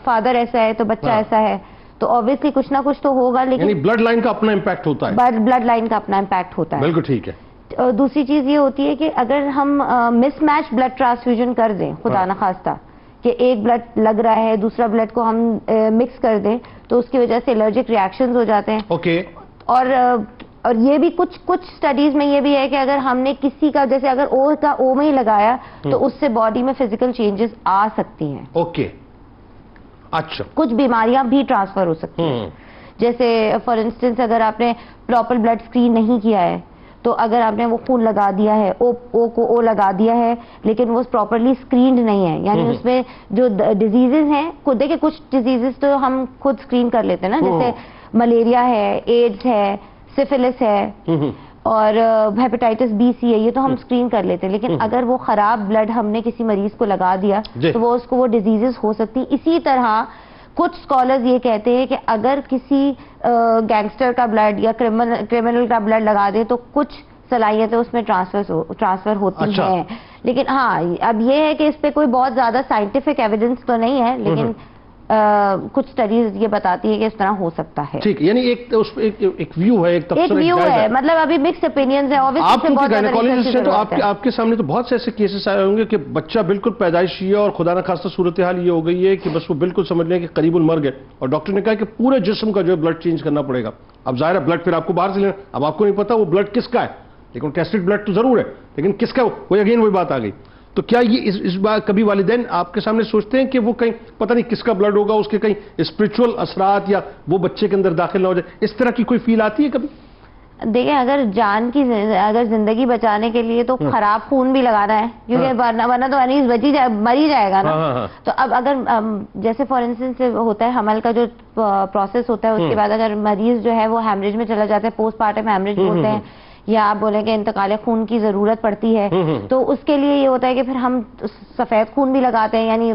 فادر ایسا ہے تو بچہ ایسا ہے، تو obviously کچھ نہ کچھ تو ہوگا. لیکن بلڈ لائن کا اپنا امپیکٹ ہوتا ہے. بلڈ لائن کا اپنا امپیکٹ ہوتا ہے. بالکل ٹھیک ہے. دوسری چیز یہ ہوتی ہے کہ اگر ہم مس میچ بلڈ ٹرانسفیوژن کر دیں خدا نخواستہ، کہ ایک بلڈ لگ رہا ہے دوسرا بلڈ کو ہم مکس کر دیں تو اس کی وجہ سے الرجک ریاکشنز ہو جاتے ہیں. اور یہ بھی کچھ سٹڈیز میں یہ بھی ہے کہ اگر ہم نے کسی کا جیسے اگر او کا او میں ہی لگایا تو اس سے باڈی میں فزیکل چینجز آ سکتی ہیں. اچھا. کچھ بیماریاں بھی ٹرانسفر ہو سکتی ہیں. جیسے فار انسٹنس اگر آپ نے پراپر بلڈ اسکرین نہیں کیا ہے تو اگر آپ نے وہ خون لگا دیا ہے، او کو او لگا دیا ہے لیکن وہ پراپرلی اسکرینڈ نہیں ہے، یعنی اس میں جو ڈیزیزز ہیں، خود دیکھیں کچھ ڈیزیزز تو ہم خود اسکرین کر لیتے ہیں نا، جیسے ملیریا ہے، ایڈز ہے، سفلس ہے اور ہیپیٹائٹس بی سی ہے، یہ تو ہم اسکرین کر لیتے ہیں. لیکن اگر وہ خراب بلڈ ہم نے کسی مریض کو لگا دیا تو وہ اس کو وہ ڈیزیزز ہو سکتی. اسی طرح کچھ اسکالرز یہ کہتے ہیں کہ اگر کسی گینگسٹر کا بلڈ یا کرمنل کا بلڈ لگا دے تو کچھ صلاحیتیں اس میں ٹرانسفر ہوتی ہیں. لیکن ہاں اب یہ ہے کہ اس پہ کوئی بہت زیادہ سائنٹیفک ایویڈنس تو نہیں ہے، لیکن کچھ اسٹڈیز یہ بتاتی ہے کہ اس طرح ہو سکتا ہے. ٹھیک، یعنی ایک ویو ہے، ایک ویو ہے، مطلب ابھی مکس اوپینینز ہیں. آپ کیونکہ گائنیکالوجسٹ ہیں تو آپ کے سامنے تو بہت سے ایسے کیسز آئے ہوں گے کہ بچہ بالکل پیدائشی ہے اور خدا نخواستہ صورتحال یہ ہو گئی ہے کہ بس وہ بالکل سمجھ لیں کہ قریب المرگ ہے اور ڈاکٹر نے کہا کہ پورے جسم کا جو ہے بلڈ چینج کرنا پڑے گا. اب ظاہر ہے بلڈ پھر آپ کو باہر سے لینا، اب آپ کو نہیں پتا وہ بلڈ کس کا ہے، لیکن ٹیسٹڈ بلڈ تو ضرور ہے، لیکن کس کا وہ اگین وہی بات آ گئی. تو کیا یہ اس بار کبھی والدین آپ کے سامنے سوچتے ہیں کہ وہ کہیں پتہ نہیں کس کا بلڈ ہوگا، اس کے کہیں اسپرچول اثرات یا وہ بچے کے اندر داخل نہ ہو جائے، اس طرح کی کوئی فیل آتی ہے کبھی؟ دیکھیں اگر زندگی بچانے کے لیے تو خراب خون بھی لگانا ہے، کیونکہ ورنہ تو مر ہی جائے گا نا. تو اب اگر جیسے فار انسٹنس ہوتا ہے حمل کا جو پروسیس ہوتا ہے، اس کے بعد اگر مریض جو ہے وہ ہیمریج میں چلا جاتا ہے، پوسٹ پارٹم ہیمریج بولتے ہیں، یا آپ بولیں کہ انتقال خون کی ضرورت پڑتی ہے، تو اس کے لیے یہ ہوتا ہے کہ پھر ہم سفید خون بھی لگاتے ہیں، یعنی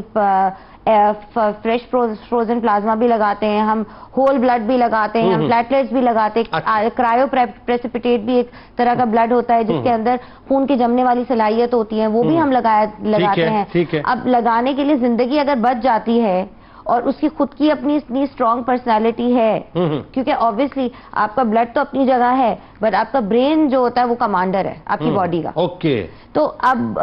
فریش فروزن پلازما بھی لگاتے ہیں، ہم ہول بلڈ بھی لگاتے ہیں، ہم پلیٹلیٹس بھی لگاتے ہیں. کرائیو پریسپیٹیٹ بھی ایک طرح کا بلڈ ہوتا ہے جس کے اندر خون کی جمنے والی صلاحیت ہوتی ہے، وہ بھی ہم لگاتے ہیں. اب لگانے کے لیے زندگی اگر بچ جاتی ہے اور اس کی خود کی اپنی اتنی اسٹرانگ پرسنالٹی ہے، کیونکہ آبویسلی آپ کا بلڈ تو اپنی جگہ ہے بٹ آپ کا برین جو ہوتا ہے وہ کمانڈر ہے آپ کی باڈی کا. تو اب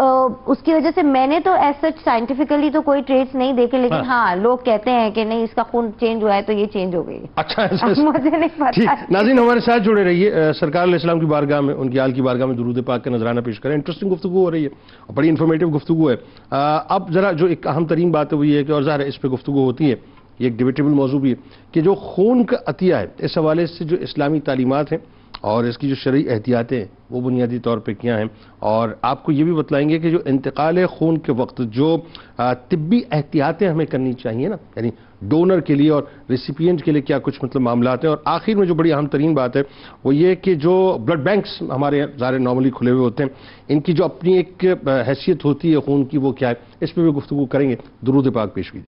اس کی وجہ سے میں نے تو ایز سچ سائنٹیفکلی تو کوئی ٹریٹس نہیں دیکھے، لیکن ہاں لوگ کہتے ہیں کہ نہیں اس کا خون چینج ہوا ہے تو یہ چینج ہو گئی. اچھا مجھے نہیں پتا. ناظرین ہمارے ساتھ جڑے رہیے، سرکار علیہ السلام کی بارگاہ میں، ان کی آل کی بارگاہ میں درود پاک کا نذرانہ پیش کریں. انٹرسٹنگ گفتگو ہو رہی ہے اور بڑی انفارمیٹیو گفتگو ہے. اب ذرا جو ایک اہم ترین بات ہے وہ یہ ہے کہ اور ظاہر ہے اس پہ گفتگو ہوتی ہے، یہ ایک ڈیبیٹیبل موضوع بھی ہے کہ جو خون کا عطیہ ہے، اس حوالے سے جو اسلامی تعلیمات ہیں اور اس کی جو شرعی احتیاطیں ہیں وہ بنیادی طور پہ کیا ہیں، اور آپ کو یہ بھی بتلائیں گے کہ جو انتقال خون کے وقت جو طبی احتیاطیں ہمیں کرنی چاہیے نا، یعنی ڈونر کے لیے اور ریسیپینٹ کے لیے کیا کچھ مطلب معاملات ہیں. اور آخر میں جو بڑی اہم ترین بات ہے وہ یہ کہ جو بلڈ بینکس ہمارے ظاہر نارملی کھلے ہوئے ہوتے ہیں، ان کی جو اپنی ایک حیثیت ہوتی ہے خون کی وہ کیا ہے، اس پہ بھی گفتگو کریں گے. درود پاک پیش کیجیے.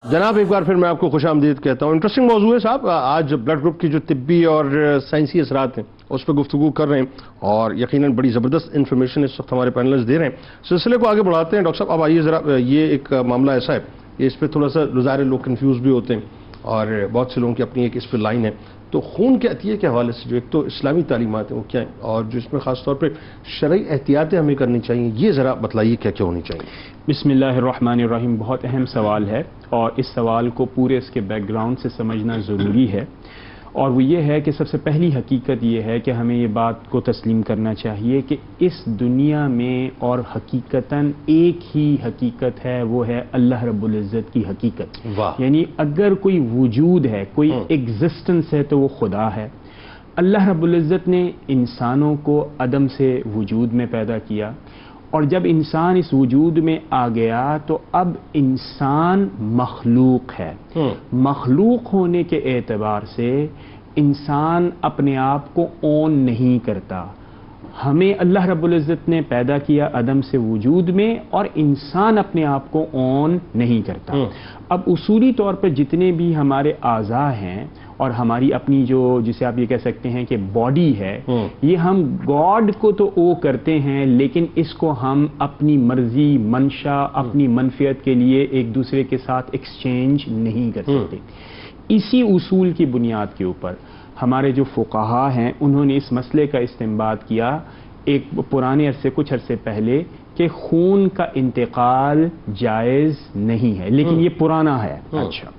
جناب ایک بار پھر میں آپ کو خوش آمدید کہتا ہوں. انٹرسٹنگ موضوع ہے صاحب. آج بلڈ گروپ کی جو طبی اور سائنسی اثرات ہیں اس پہ گفتگو کر رہے ہیں، اور یقیناً بڑی زبردست انفارمیشن اس وقت ہمارے پینلسٹ دے رہے ہیں. سلسلے کو آگے بڑھاتے ہیں. ڈاکٹر صاحب اب آئیے ذرا، یہ ایک معاملہ ایسا ہے کہ اس پہ تھوڑا سا ظاہر لوگ کنفیوز بھی ہوتے ہیں، اور بہت سے لوگوں کی اپنی ایک اس پہ لائن ہے. تو خون کے عطیے کے حوالے سے جو ایک تو اسلامی تعلیمات ہیں وہ کیا ہیں، اور جو اس میں خاص طور پہ شرعی احتیاطیں ہمیں کرنی چاہیے، یہ ذرا بتلائیے کیا کیا ہونی چاہیے. بسم اللہ الرحمن الرحیم. بہت اہم سوال ہے، اور اس سوال کو پورے اس کے بیک گراؤنڈ سے سمجھنا ضروری ہے. اور وہ یہ ہے کہ سب سے پہلی حقیقت یہ ہے کہ ہمیں یہ بات کو تسلیم کرنا چاہیے کہ اس دنیا میں اور حقیقتاً ایک ہی حقیقت ہے، وہ ہے اللہ رب العزت کی حقیقت. واہ. یعنی اگر کوئی وجود ہے، کوئی ایگزسٹنس ہے تو وہ خدا ہے. اللہ رب العزت نے انسانوں کو عدم سے وجود میں پیدا کیا، اور جب انسان اس وجود میں آ گیا تو اب انسان مخلوق ہے. مخلوق ہونے کے اعتبار سے انسان اپنے آپ کو اون نہیں کرتا. ہمیں اللہ رب العزت نے پیدا کیا عدم سے وجود میں، اور انسان اپنے آپ کو اون نہیں کرتا. اب اصولی طور پر جتنے بھی ہمارے اعضاء ہیں اور ہماری اپنی جو جسے آپ یہ کہہ سکتے ہیں کہ باڈی ہے، یہ ہم گاڈ کو تو او کرتے ہیں، لیکن اس کو ہم اپنی مرضی، منشا، اپنی منفیت کے لیے ایک دوسرے کے ساتھ ایکسچینج نہیں کر سکتے. اسی اصول کی بنیاد کے اوپر ہمارے جو فقہا ہیں انہوں نے اس مسئلے کا استنباط کیا ایک پرانے عرصے، کچھ عرصے پہلے، کہ خون کا انتقال جائز نہیں ہے. لیکن یہ پرانا ہے. اچھا،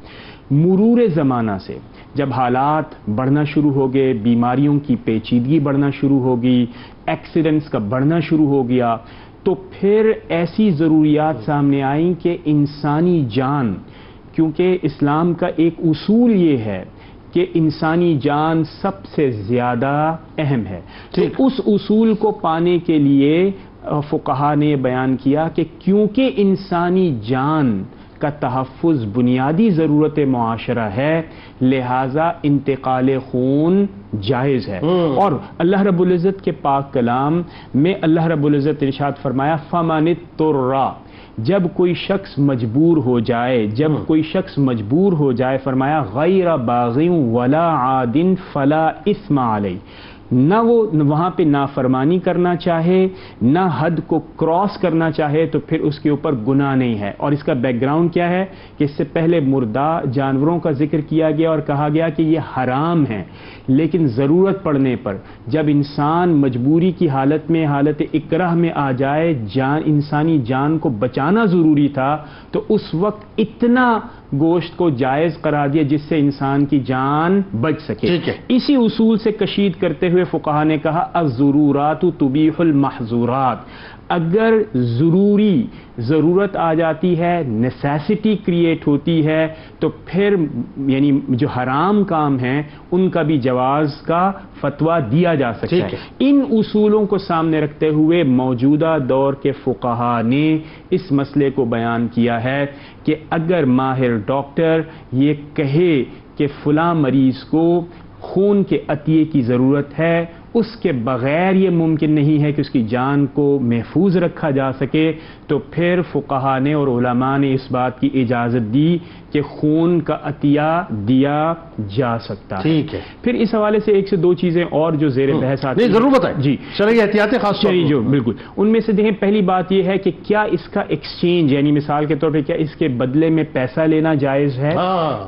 مرور زمانہ سے جب حالات بڑھنا شروع ہو گئے، بیماریوں کی پیچیدگی بڑھنا شروع ہو گئی، ایکسیڈنٹس کا بڑھنا شروع ہو گیا، تو پھر ایسی ضروریات سامنے آئیں کہ انسانی جان، کیونکہ اسلام کا ایک اصول یہ ہے کہ انسانی جان سب سے زیادہ اہم ہے، تو اس اصول کو پانے کے لیے فقہا نے بیان کیا کہ کیونکہ انسانی جان کا تحفظ بنیادی ضرورت معاشرہ ہے، لہذا انتقال خون جائز ہے. اور اللہ رب العزت کے پاک کلام میں اللہ رب العزت نے ارشاد فرمایا فَمَنِ اضْطُرَّ، جب کوئی شخص مجبور ہو جائے، جب کوئی شخص مجبور ہو جائے، فرمایا غیر باغ ولا عاد فلا اثم علیہ، نہ وہ وہاں پہ نافرمانی کرنا چاہے، نہ حد کو کراس کرنا چاہے، تو پھر اس کے اوپر گناہ نہیں ہے. اور اس کا بیک گراؤنڈ کیا ہے کہ اس سے پہلے مردہ جانوروں کا ذکر کیا گیا اور کہا گیا کہ یہ حرام ہے، لیکن ضرورت پڑنے پر جب انسان مجبوری کی حالت میں، حالت اکراہ میں آ جائے، انسانی جان کو بچانا ضروری تھا، تو اس وقت اتنا گوشت کو جائز قرار دیا جس سے انسان کی جان بچ سکے. اسی اصول سے کشید کرتے ہوئے فقہا نے کہا الضرورات تبیح المحظورات. اگر ضرورت آ جاتی ہے، نیسیسٹی کریٹ ہوتی ہے، تو پھر یعنی جو حرام کام ہیں ان کا بھی جواز کا فتویٰ دیا جا سکتا ہے. ان اصولوں کو سامنے رکھتے ہوئے موجودہ دور کے فقہا نے اس مسئلے کو بیان کیا ہے کہ اگر ماہر ڈاکٹر یہ کہے کہ فلاں مریض کو خون کے عطیے کی ضرورت ہے، اس کے بغیر یہ ممکن نہیں ہے کہ اس کی جان کو محفوظ رکھا جا سکے، تو پھر فقہا نے اور علماء نے اس بات کی اجازت دی کہ خون کا عطیہ دیا جا سکتا ہے. ٹھیک ہے. پھر اس حوالے سے ایک سے دو چیزیں اور جو زیر بحث آتی ہیں. ضرور بتائیں. جی، شرعی احتیاطیں خاص طور پر. جو بالکل ان میں سے دیکھیں، پہلی بات یہ ہے کہ کیا اس کا ایکسچینج، یعنی مثال کے طور پہ کیا اس کے بدلے میں پیسہ لینا جائز ہے؟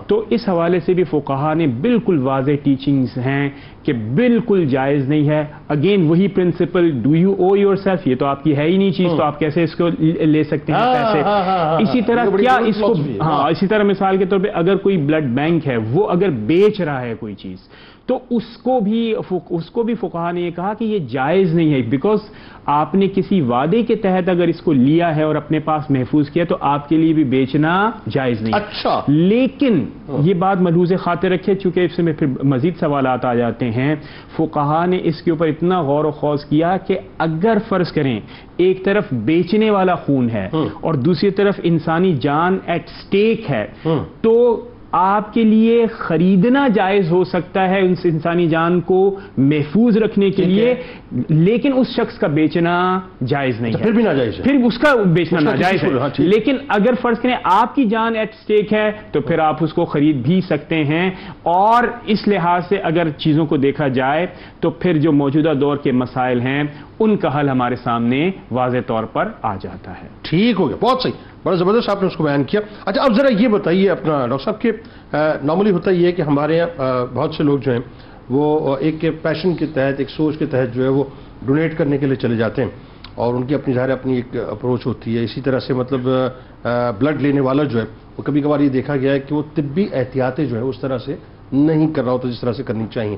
تو اس حوالے سے بھی فقہا نے بالکل واضح ٹیچنگز ہیں کہ بالکل جائز نہیں. نہیں ہے. اگین وہی principle, do you owe yourself, یہ تو آپ کی ہے ہی نہیں چیز, تو آپ کیسے اس کو لے سکتے ہیں پیسے. اسی طرح کیا اس کو, ہاں اسی طرح مثال کے طور پہ اگر کوئی بلڈ بینک ہے, وہ اگر بیچ رہا ہے کوئی چیز, تو اس کو بھی فقہا نے یہ کہا کہ یہ جائز نہیں ہے, بیکاز آپ نے کسی وعدے کے تحت اگر اس کو لیا ہے اور اپنے پاس محفوظ کیا, تو آپ کے لیے بھی بیچنا جائز نہیں. اچھا, لیکن یہ بات ملحوظ خاطر رکھے, چونکہ اس میں پھر مزید سوالات آ جاتے ہیں. فقہا نے اس کے اوپر اتنا غور و خوض کیا کہ اگر فرض کریں ایک طرف بیچنے والا خون ہے اور دوسری طرف انسانی جان ایٹ سٹیک ہے, تو آپ کے لیے خریدنا جائز ہو سکتا ہے اس انسانی جان کو محفوظ رکھنے کے لیے, لیکن اس شخص کا بیچنا جائز نہیں ہے. پھر بھی ناجائز ہے, پھر اس کا بیچنا ناجائز ہے. لیکن اگر فرض کریں آپ کی جان ایٹ سٹیک ہے, تو پھر آپ اس کو خرید بھی سکتے ہیں. اور اس لحاظ سے اگر چیزوں کو دیکھا جائے تو پھر جو موجودہ دور کے مسائل ہیں ان کا حل ہمارے سامنے واضح طور پر آ جاتا ہے. ٹھیک ہو گیا, بہت صحیح, بڑا زبردست آپ نے اس کو بیان کیا. اچھا اب ذرا یہ بتائیے اپنا ڈاکٹر صاحب کہ نارملی ہوتا یہ ہے کہ ہمارے یہاں بہت سے لوگ جو ہیں وہ ایک پیشن کے تحت, ایک سوچ کے تحت جو ہے وہ ڈونیٹ کرنے کے لیے چلے جاتے ہیں, اور ان کی اپنی ظاہر اپنی ایک اپروچ ہوتی ہے. اسی طرح سے مطلب بلڈ لینے والا جو ہے وہ کبھی کبھار یہ دیکھا گیا ہے کہ وہ طبی احتیاطیں جو ہے اس طرح سے نہیں کر رہا ہوتا جس طرح سے کرنی چاہیے.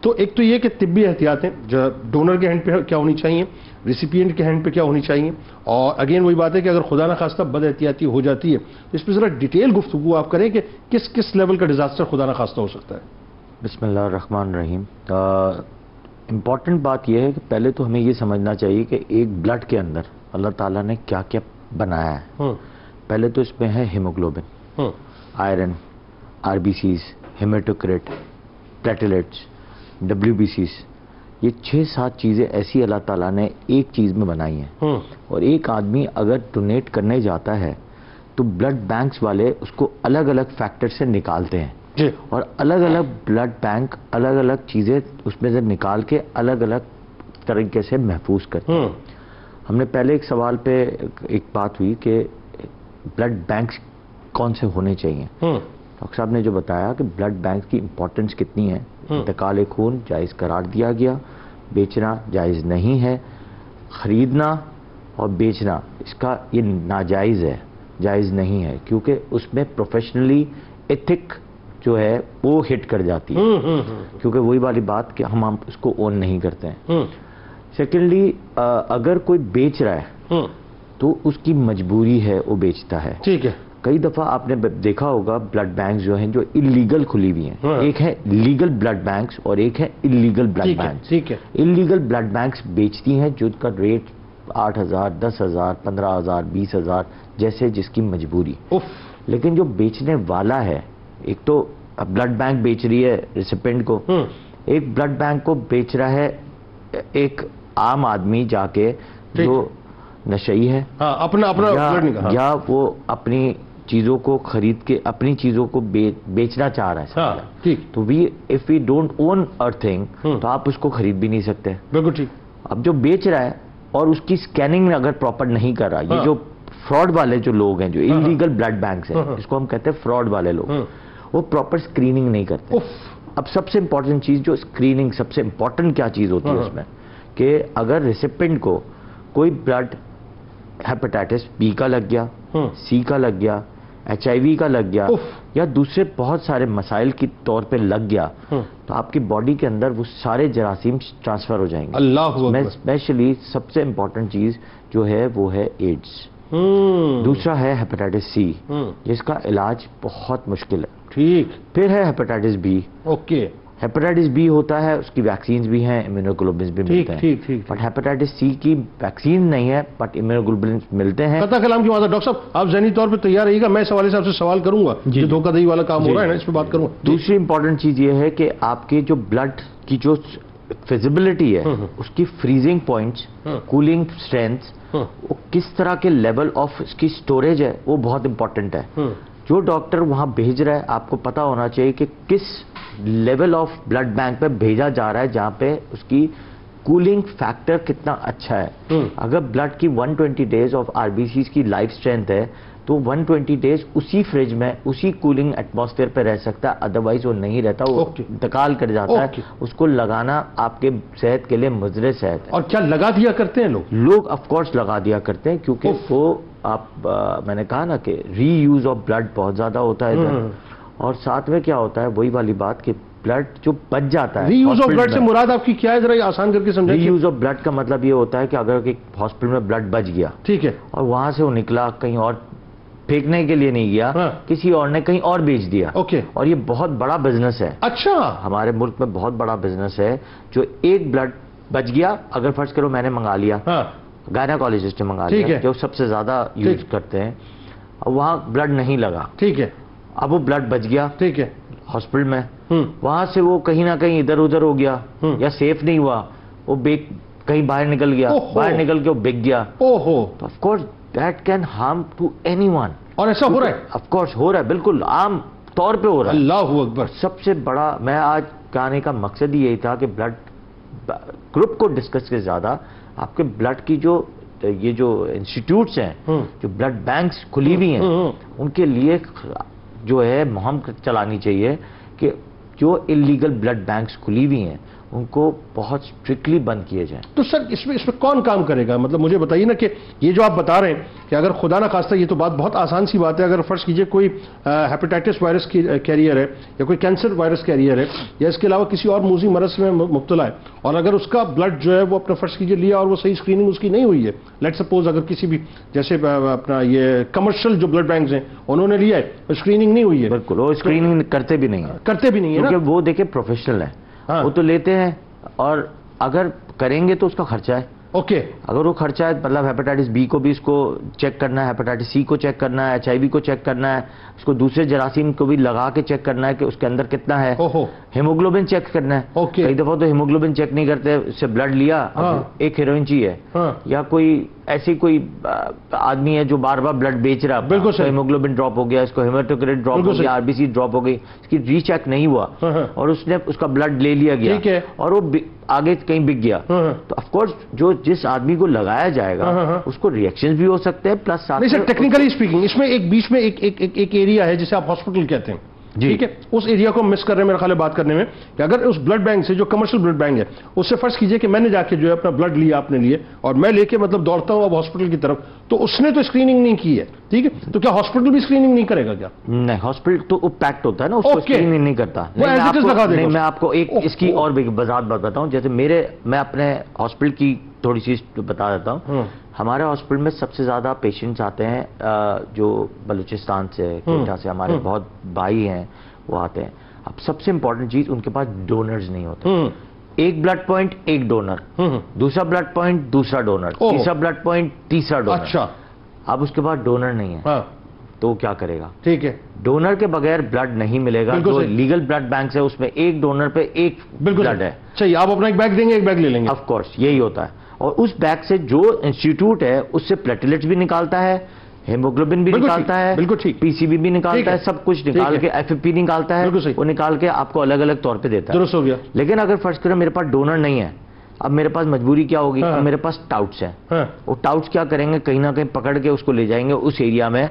تو ایک تو یہ کہ طبی احتیاطیں جو ڈونر کے ہینڈ پہ کیا ہونی چاہیے, ریسیپینٹ کے ہینڈ پہ کیا ہونی چاہیے, اور اگین وہی بات ہے کہ اگر خدا نخواستہ بد احتیاطی ہو جاتی ہے تو اس پہ ذرا ڈیٹیل گفتگو آپ کریں کہ کس کس لیول کا ڈیزاسٹر خدا نخواستہ ہو سکتا ہے. بسم اللہ الرحمن الرحیم. امپورٹنٹ بات یہ ہے کہ پہلے تو ہمیں یہ سمجھنا چاہیے کہ ایک بلڈ کے اندر اللہ تعالیٰ نے کیا کیا بنایا ہے. پہلے تو اس میں ہے haemoglobin, iron, R B Cs, haematocrit, platelets, W B Cs. یہ 6-7 چیزیں ایسی اللہ تعالیٰ نے ایک چیز میں بنائی ہیں. اور ایک آدمی اگر ڈونیٹ کرنے جاتا ہے تو بلڈ بینکس والے اس کو الگ الگ فیکٹر سے نکالتے ہیں, اور الگ الگ بلڈ بینک الگ الگ چیزیں اس میں سے نکال کے الگ الگ طریقے سے محفوظ کرتے ہیں. ہم نے پہلے ایک سوال پہ ایک بات ہوئی کہ بلڈ بینکس کون سے ہونے چاہیے. ڈاکٹر صاحب نے جو بتایا کہ بلڈ بینک کی امپورٹنس کتنی ہے. انتقال خون جائز قرار دیا گیا, بیچنا جائز نہیں ہے, خریدنا اور بیچنا اس کا یہ ناجائز ہے, جائز نہیں ہے, کیونکہ اس میں پروفیشنلی ایتھک جو ہے وہ ہٹ کر جاتی ہے, کیونکہ وہی والی بات کہ ہم اس کو اون نہیں کرتے ہیں. سیکنڈلی اگر کوئی بیچ رہا ہے تو اس کی مجبوری ہے, وہ بیچتا ہے. ٹھیک ہے. کئی دفعہ آپ نے دیکھا ہوگا بلڈ بینکس جو ہیں جو اللیگل کھلی ہوئی ہیں, ایک ہے لیگل بلڈ بینکس اور ایک ہے illegal blood banks. Illegal blood banks بیچتی ہیں جن کا ریٹ 8,000, 10,000, 15,000, 20,000 جیسے جس کی مجبوری. لیکن جو بیچنے والا ہے, ایک تو بلڈ بینک بیچ رہی ہے ریسیپینٹ کو, ایک بلڈ بینک کو بیچ رہا ہے ایک عام آدمی جا کے جو نشئی ہے یا وہ اپنی چیزوں کو خرید کے اپنی چیزوں کو بیچنا چاہ رہا ہے. تو if we don't own our thing تو آپ اس کو خرید بھی نہیں سکتے. بالکل ٹھیک. اب جو بیچ رہا ہے اور اس کی اسکیننگ اگر پراپر نہیں کر رہا, یہ جو فراڈ والے جو لوگ ہیں جو انلیگل بلڈ بینکس ہیں, اس کو ہم کہتے ہیں فراڈ والے لوگ, وہ پراپر اسکریننگ نہیں کرتے. اب سب سے امپورٹنٹ چیز جو اسکریننگ, سب سے امپورٹنٹ کیا چیز ہوتی ہے اس میں, کہ اگر ریسیپینٹ کو کوئی بلڈ ہیپاٹائٹس بی کا لگ گیا, سی کا لگ گیا, ایچ آئی وی کا لگ گیا, یا دوسرے بہت سارے مسائل کے طور پہ لگ گیا, تو آپ کی باڈی کے اندر وہ سارے جراثیم ٹرانسفر ہو جائیں گے. میں اسپیشلی سب سے امپورٹنٹ چیز جو ہے وہ ہے ایڈز. دوسرا ہے ہیپاٹائٹس سی, جس کا علاج بہت مشکل ہے. ٹھیک. پھر ہے hepatitis B. Okay. Hepatitis B ہوتا ہے, اس کی ویکسینز بھی ہیں, امیونوگلوبولنز بھی ملتے ہیں. بٹ ہیپاٹائٹس سی کی ویکسین نہیں ہے, بٹ امیونوگلوبولنز ملتے ہیں. قطع کلام کی بات ہے. ڈاکٹر صاحب آپ ذہنی طور پہ تیار رہیے گا, میں اس حوالے سے آپ سے سوال کروں گا, جو دھوکہ دہی والا کام ہو رہا ہے نا, اس پہ بات کروں گا. دوسری امپورٹنٹ چیز یہ ہے کہ آپ کے جو بلڈ کی جو فیزیبلٹی ہے, اس کی فریزنگ پوائنٹس, کولنگ اسٹرینتھ, وہ کس طرح کے لیول آف اس کی اسٹوریج ہے, وہ بہت امپورٹنٹ ہے. جو ڈاکٹر وہاں بھیج رہا ہے, آپ کو پتا ہونا چاہیے کہ کس لیول آف بلڈ بینک پہ بھیجا جا رہا ہے, جہاں پہ اس کی کولنگ فیکٹر کتنا اچھا ہے. اگر بلڈ کی 120 days of R B Cs کی لائف اسٹرینتھ ہے تو 120 ڈیز اسی فریج میں اسی کولنگ ایٹماسفیئر پہ رہ سکتا ہے, ادروائز وہ نہیں رہتا, وہ انتقال کر جاتا ہے. اس کو لگانا آپ کے صحت کے لیے مضر صحت ہے. اور کیا لگا دیا کرتے ہیں لوگ آف کورس لگا دیا کرتے ہیں, کیونکہ وہ آپ میں نے کہا نا کہ ری یوز آف بلڈ بہت زیادہ ہوتا ہے ادھر. اور ساتھ میں کیا ہوتا ہے, وہی والی بات کہ بلڈ جو بچ جاتا ہے. ری یوز آف بلڈ سے مراد آپ کی کیا ہے, ذرا آسان کر کے سمجھائیں. ری یوز آف بلڈ کا مطلب یہ ہوتا ہے کہ اگر ایک ہاسپٹل میں بلڈ بچ گیا, ٹھیک ہے, اور وہاں سے وہ نکلا کہیں اور پھینکنے کے لیے نہیں گیا, کسی اور نے کہیں اور بیچ دیا. اوکے. اور یہ بہت بڑا بزنس ہے. اچھا. ہمارے ملک میں بہت بڑا بزنس ہے. جو ایک بلڈ بچ گیا, اگر فرض کرو میں نے منگا لیا, گائناکالوجسٹ نے منگا لیا, جو سب سے زیادہ یوز کرتے ہیں, وہاں بلڈ نہیں لگا, ٹھیک ہے, اب وہ بلڈ بچ گیا, ٹھیک ہے, ہاسپٹل میں, وہاں سے وہ کہیں نہ کہیں ادھر ادھر ہو گیا یا سیف نہیں ہوا, وہ کہیں باہر نکل گیا, باہر نکل کے وہ بک گیا, تو of course that can harm to anyone. اور ایسا ہو رہا ہے؟ آف کورس ہو رہا ہے, بالکل عام طور پہ ہو رہا ہے. اللہ اکبر. سب سے بڑا میں آج کہنے کا مقصد ہی یہی تھا کہ بلڈ گروپ کو ڈسکس کے زیادہ آپ کے بلڈ کی جو یہ جو انسٹیٹیوٹس ہیں, جو بلڈ بینکس کھلی ہوئی ہیں, ان کے لیے جو ہے مہم چلانی چاہیے کہ جو اللیگل بلڈ بینکس کھلی ہوئی ہیں ان کو بہت اسٹرکٹلی بند کیے جائیں. تو سر اس میں کون کام کرے گا؟ مطلب مجھے بتائیے نا کہ یہ جو آپ بتا رہے ہیں کہ اگر خدا نہ خواستہ, یہ تو بہت آسان سی بات ہے, اگر فرض کیجئے کوئی ہیپیٹائٹس وائرس کیریئر ہے یا کوئی کینسر وائرس کیریئر ہے یا اس کے علاوہ کسی اور موذی مرض میں مبتلا ہے, اور اگر اس کا بلڈ جو ہے وہ اپنا فرض کیجئے لیا اور وہ صحیح اسکریننگ اس کی نہیں ہوئی ہے, لیٹ سپوز اگر کسی بھی جیسے اپنا یہ کمرشل جو بلڈ بینکس ہیں انہوں نے لیا ہے, اسکریننگ نہیں ہوئی ہے. بالکل, وہ اسکریننگ کرتے بھی نہیں ہیں, کیونکہ وہ دیکھیں پروفیشنل ہیں, وہ تو لیتے ہیں, اور اگر کریں گے تو اس کا خرچہ ہے. اوکے. اگر وہ خرچہ ہے, مطلب ہیپیٹائٹس بی کو بھی اس کو چیک کرنا ہے, ہیپیٹائٹس سی کو چیک کرنا ہے, ایچ آئی وی کو چیک کرنا ہے, اس کو دوسرے جراثیم کو بھی لگا کے چیک کرنا ہے کہ اس کے اندر کتنا ہے, ہیموگلوبن چیک کرنا ہے. کئی دفعہ تو ہیموگلوبن چیک نہیں کرتے, اس سے بلڈ لیا, ایک ہیروئن چی ہے, یا کوئی ایسی کوئی آدمی ہے جو بار بار بلڈ بیچ رہا, بالکل ہیموگلوبن ڈراپ ہو گیا, اس کو ہیماٹوکریٹ ڈراپ ہو گیا, آر بی سی ڈراپ ہو گئی, اس کی ری چیک نہیں ہوا اور اس نے اس کا بلڈ لے لیا گیا اور وہ آگے کہیں بک گیا, تو آف کورس جو جس آدمی کو لگایا جائے گا اس کو ریئیکشن بھی ہو سکتے ہیں, پلس نہیں سر ٹیکنیکلی اسپیکنگ اس میں ایک بیچ میں ایک ایریا ہے جسے آپ ہاسپٹل کہتے ہیں, ٹھیک ہے, اس ایریا کو مس کر رہے ہیں میرے خیال ہے بات کرنے میں, کہ اگر اس بلڈ بینک سے جو کمرشل بلڈ بینک ہے اس سے فرض کیجئے کہ میں نے جا کے جو ہے اپنا بلڈ لیا آپ نے لیے, اور میں لے کے مطلب دوڑتا ہوں اب ہاسپٹل کی طرف, تو اس نے تو اسکریننگ نہیں کی ہے, ٹھیک ہے, تو کیا ہاسپٹل بھی اسکریننگ نہیں کرے گا کیا؟ نہیں, ہاسپٹل تو پیکٹ ہوتا ہے نا, اس کو اسکریننگ نہیں کرتا. میں آپ کو ایک اس کی اور وضاحت بتاتا ہوں. جیسے میں اپنے ہاسپٹل کی تھوڑی سی بتا دیتا ہوں. ہمارے ہاسپٹل میں سب سے زیادہ پیشنٹس آتے ہیں جو بلوچستان سے, کوئٹہ سے, ہمارے بہت بھائی ہیں وہ آتے ہیں. اب سب سے امپورٹنٹ چیز, ان کے پاس ڈونرز نہیں ہوتے. ایک بلڈ پوائنٹ ایک ڈونر, دوسرا بلڈ پوائنٹ دوسرا ڈونر, تیسرا بلڈ پوائنٹ تیسرا ڈونر. اچھا. اب اس کے بعد ڈونر نہیں ہے تو کیا کرے گا؟ ٹھیک ہے, ڈونر کے بغیر بلڈ نہیں ملے گا. جو لیگل بلڈ بینکس ہے اس میں ایک ڈونر پہ ایک بلڈ ہے. چلیے آپ اپنا ایک بیگ دیں گے, ایک بیگ لے لیں گے. آف کورس یہی ہوتا ہے, اور اس بیگ سے جو انسٹیٹیوٹ ہے اس سے پلیٹلیٹس بھی نکالتا ہے, ہیموگلوبن بھی نکالتا ہے, پی سی بی بھی نکالتا ہے, سب کچھ نکال کے ایف پی نکالتا ہے, وہ نکال کے آپ کو الگ الگ طور پہ دیتا ہے. درست ہو گیا. لیکن اگر فرض کریں میرے پاس ڈونر نہیں ہے, اب میرے پاس مجبوری کیا ہوگی, اب میرے پاس ٹاؤٹس ہیں. وہ ٹاؤٹس کیا کریں گے, کہیں نہ کہیں پکڑ کے اس کو لے جائیں گے اس ایریا میں